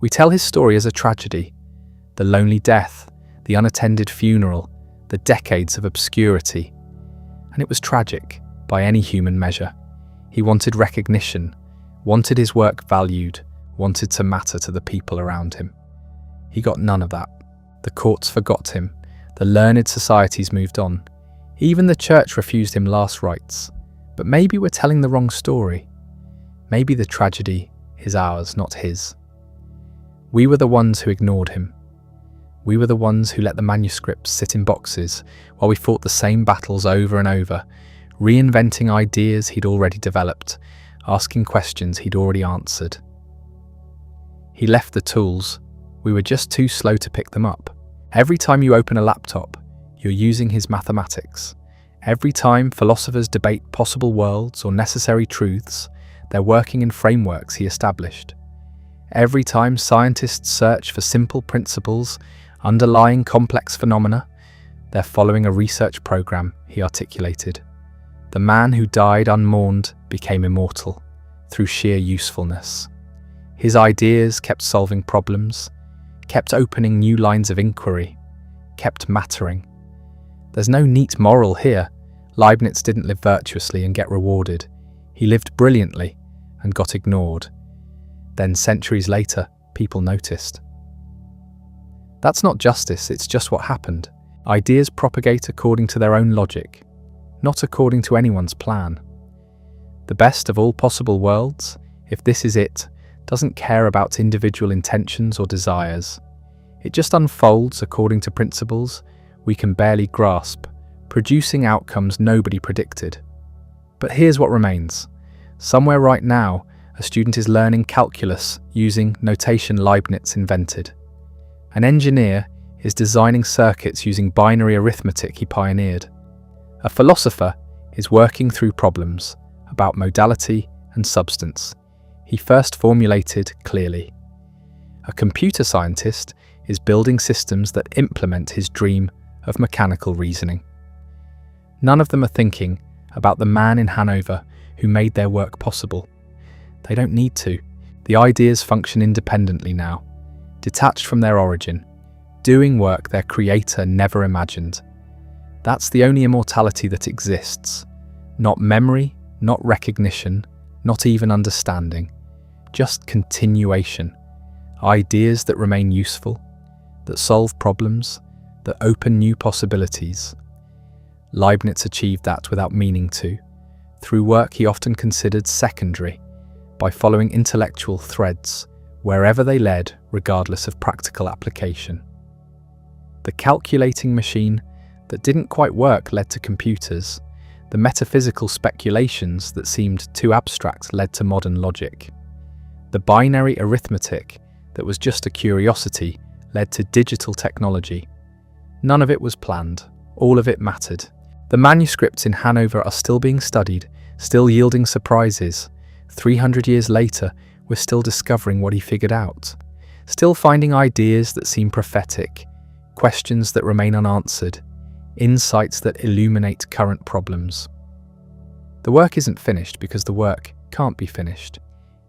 [SPEAKER 1] We tell his story as a tragedy, the lonely death, the unattended funeral, the decades of obscurity. And it was tragic by any human measure. He wanted recognition, wanted his work valued, wanted to matter to the people around him. He got none of that. The courts forgot him. The learned societies moved on. Even the church refused him last rites. But maybe we're telling the wrong story. Maybe the tragedy is ours, not his. We were the ones who ignored him. We were the ones who let the manuscripts sit in boxes while we fought the same battles over and over, reinventing ideas he'd already developed, asking questions he'd already answered. He left the tools. We were just too slow to pick them up. Every time you open a laptop, you're using his mathematics. Every time philosophers debate possible worlds or necessary truths, they're working in frameworks he established. Every time scientists search for simple principles underlying complex phenomena, they're following a research program he articulated. The man who died unmourned became immortal through sheer usefulness. His ideas kept solving problems, kept opening new lines of inquiry, kept mattering. There's no neat moral here. Leibniz didn't live virtuously and get rewarded. He lived brilliantly and got ignored. Then centuries later, people noticed. That's not justice, it's just what happened. Ideas propagate according to their own logic, not according to anyone's plan. The best of all possible worlds, if this is it, doesn't care about individual intentions or desires. It just unfolds according to principles we can barely grasp, producing outcomes nobody predicted. But here's what remains. Somewhere right now, a student is learning calculus using notation Leibniz invented. An engineer is designing circuits using binary arithmetic he pioneered. A philosopher is working through problems about modality and substance he first formulated clearly. A computer scientist is building systems that implement his dream of mechanical reasoning. None of them are thinking about the man in Hanover who made their work possible. They don't need to. The ideas function independently now, detached from their origin, doing work their creator never imagined. That's the only immortality that exists. Not memory, not recognition, not even understanding. Just continuation. Ideas that remain useful, that solve problems, that open new possibilities. Leibniz achieved that without meaning to, through work he often considered secondary, by following intellectual threads, wherever they led, regardless of practical application. The calculating machine that didn't quite work led to computers. The metaphysical speculations that seemed too abstract led to modern logic. The binary arithmetic that was just a curiosity led to digital technology. None of it was planned. All of it mattered. The manuscripts in Hanover are still being studied, still yielding surprises. 300 years later, we're still discovering what he figured out. Still finding ideas that seem prophetic, questions that remain unanswered, insights that illuminate current problems. The work isn't finished because the work can't be finished.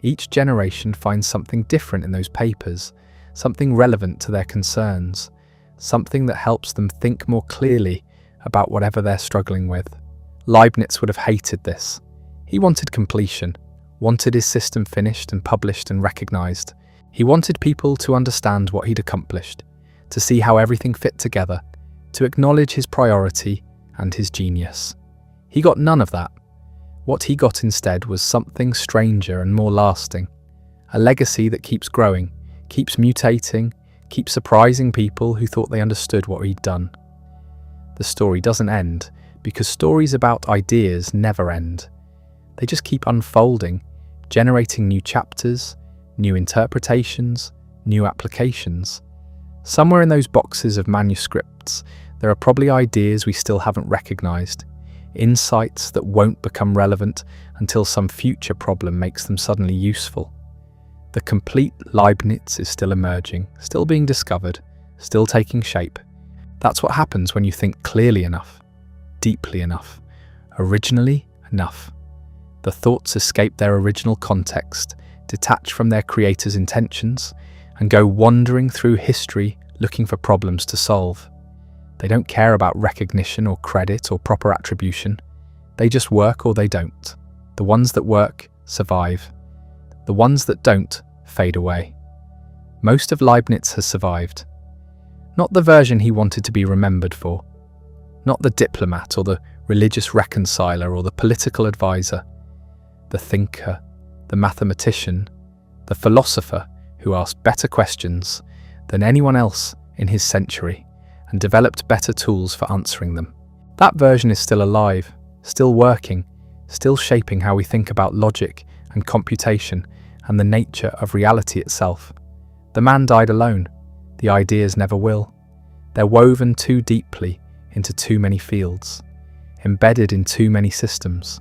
[SPEAKER 1] Each generation finds something different in those papers, something relevant to their concerns, something that helps them think more clearly about whatever they're struggling with. Leibniz would have hated this. He wanted completion, wanted his system finished and published and recognized. He wanted people to understand what he'd accomplished, to see how everything fit together, to acknowledge his priority and his genius. He got none of that. What he got instead was something stranger and more lasting, a legacy that keeps growing, keeps mutating, keeps surprising people who thought they understood what he'd done. The story doesn't end, because stories about ideas never end. They just keep unfolding, generating new chapters, new interpretations, new applications. Somewhere in those boxes of manuscripts, there are probably ideas we still haven't recognized, insights that won't become relevant until some future problem makes them suddenly useful. The complete Leibniz is still emerging, still being discovered, still taking shape. That's what happens when you think clearly enough, deeply enough, originally enough. The thoughts escape their original context, detach from their creator's intentions, and go wandering through history looking for problems to solve. They don't care about recognition or credit or proper attribution. They just work or they don't. The ones that work survive. The ones that don't fade away. Most of Leibniz has survived. Not the version he wanted to be remembered for. Not the diplomat or the religious reconciler or the political advisor. The thinker, the mathematician, the philosopher who asked better questions than anyone else in his century and developed better tools for answering them. That version is still alive, still working, still shaping how we think about logic and computation and the nature of reality itself. The man died alone. The ideas never will. They're woven too deeply into too many fields, embedded in too many systems,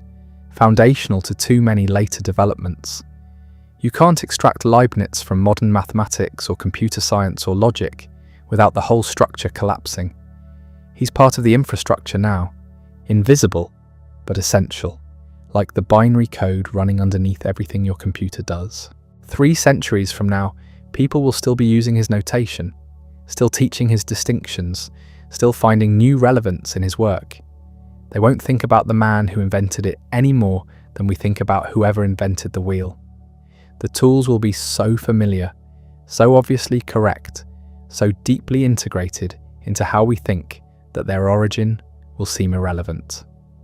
[SPEAKER 1] foundational to too many later developments. You can't extract Leibniz from modern mathematics or computer science or logic without the whole structure collapsing. He's part of the infrastructure now, invisible but essential, like the binary code running underneath everything your computer does. 3 centuries from now, people will still be using his notation, still teaching his distinctions, still finding new relevance in his work. They won't think about the man who invented it any more than we think about whoever invented the wheel. The tools will be so familiar, so obviously correct, so deeply integrated into how we think that their origin will seem irrelevant.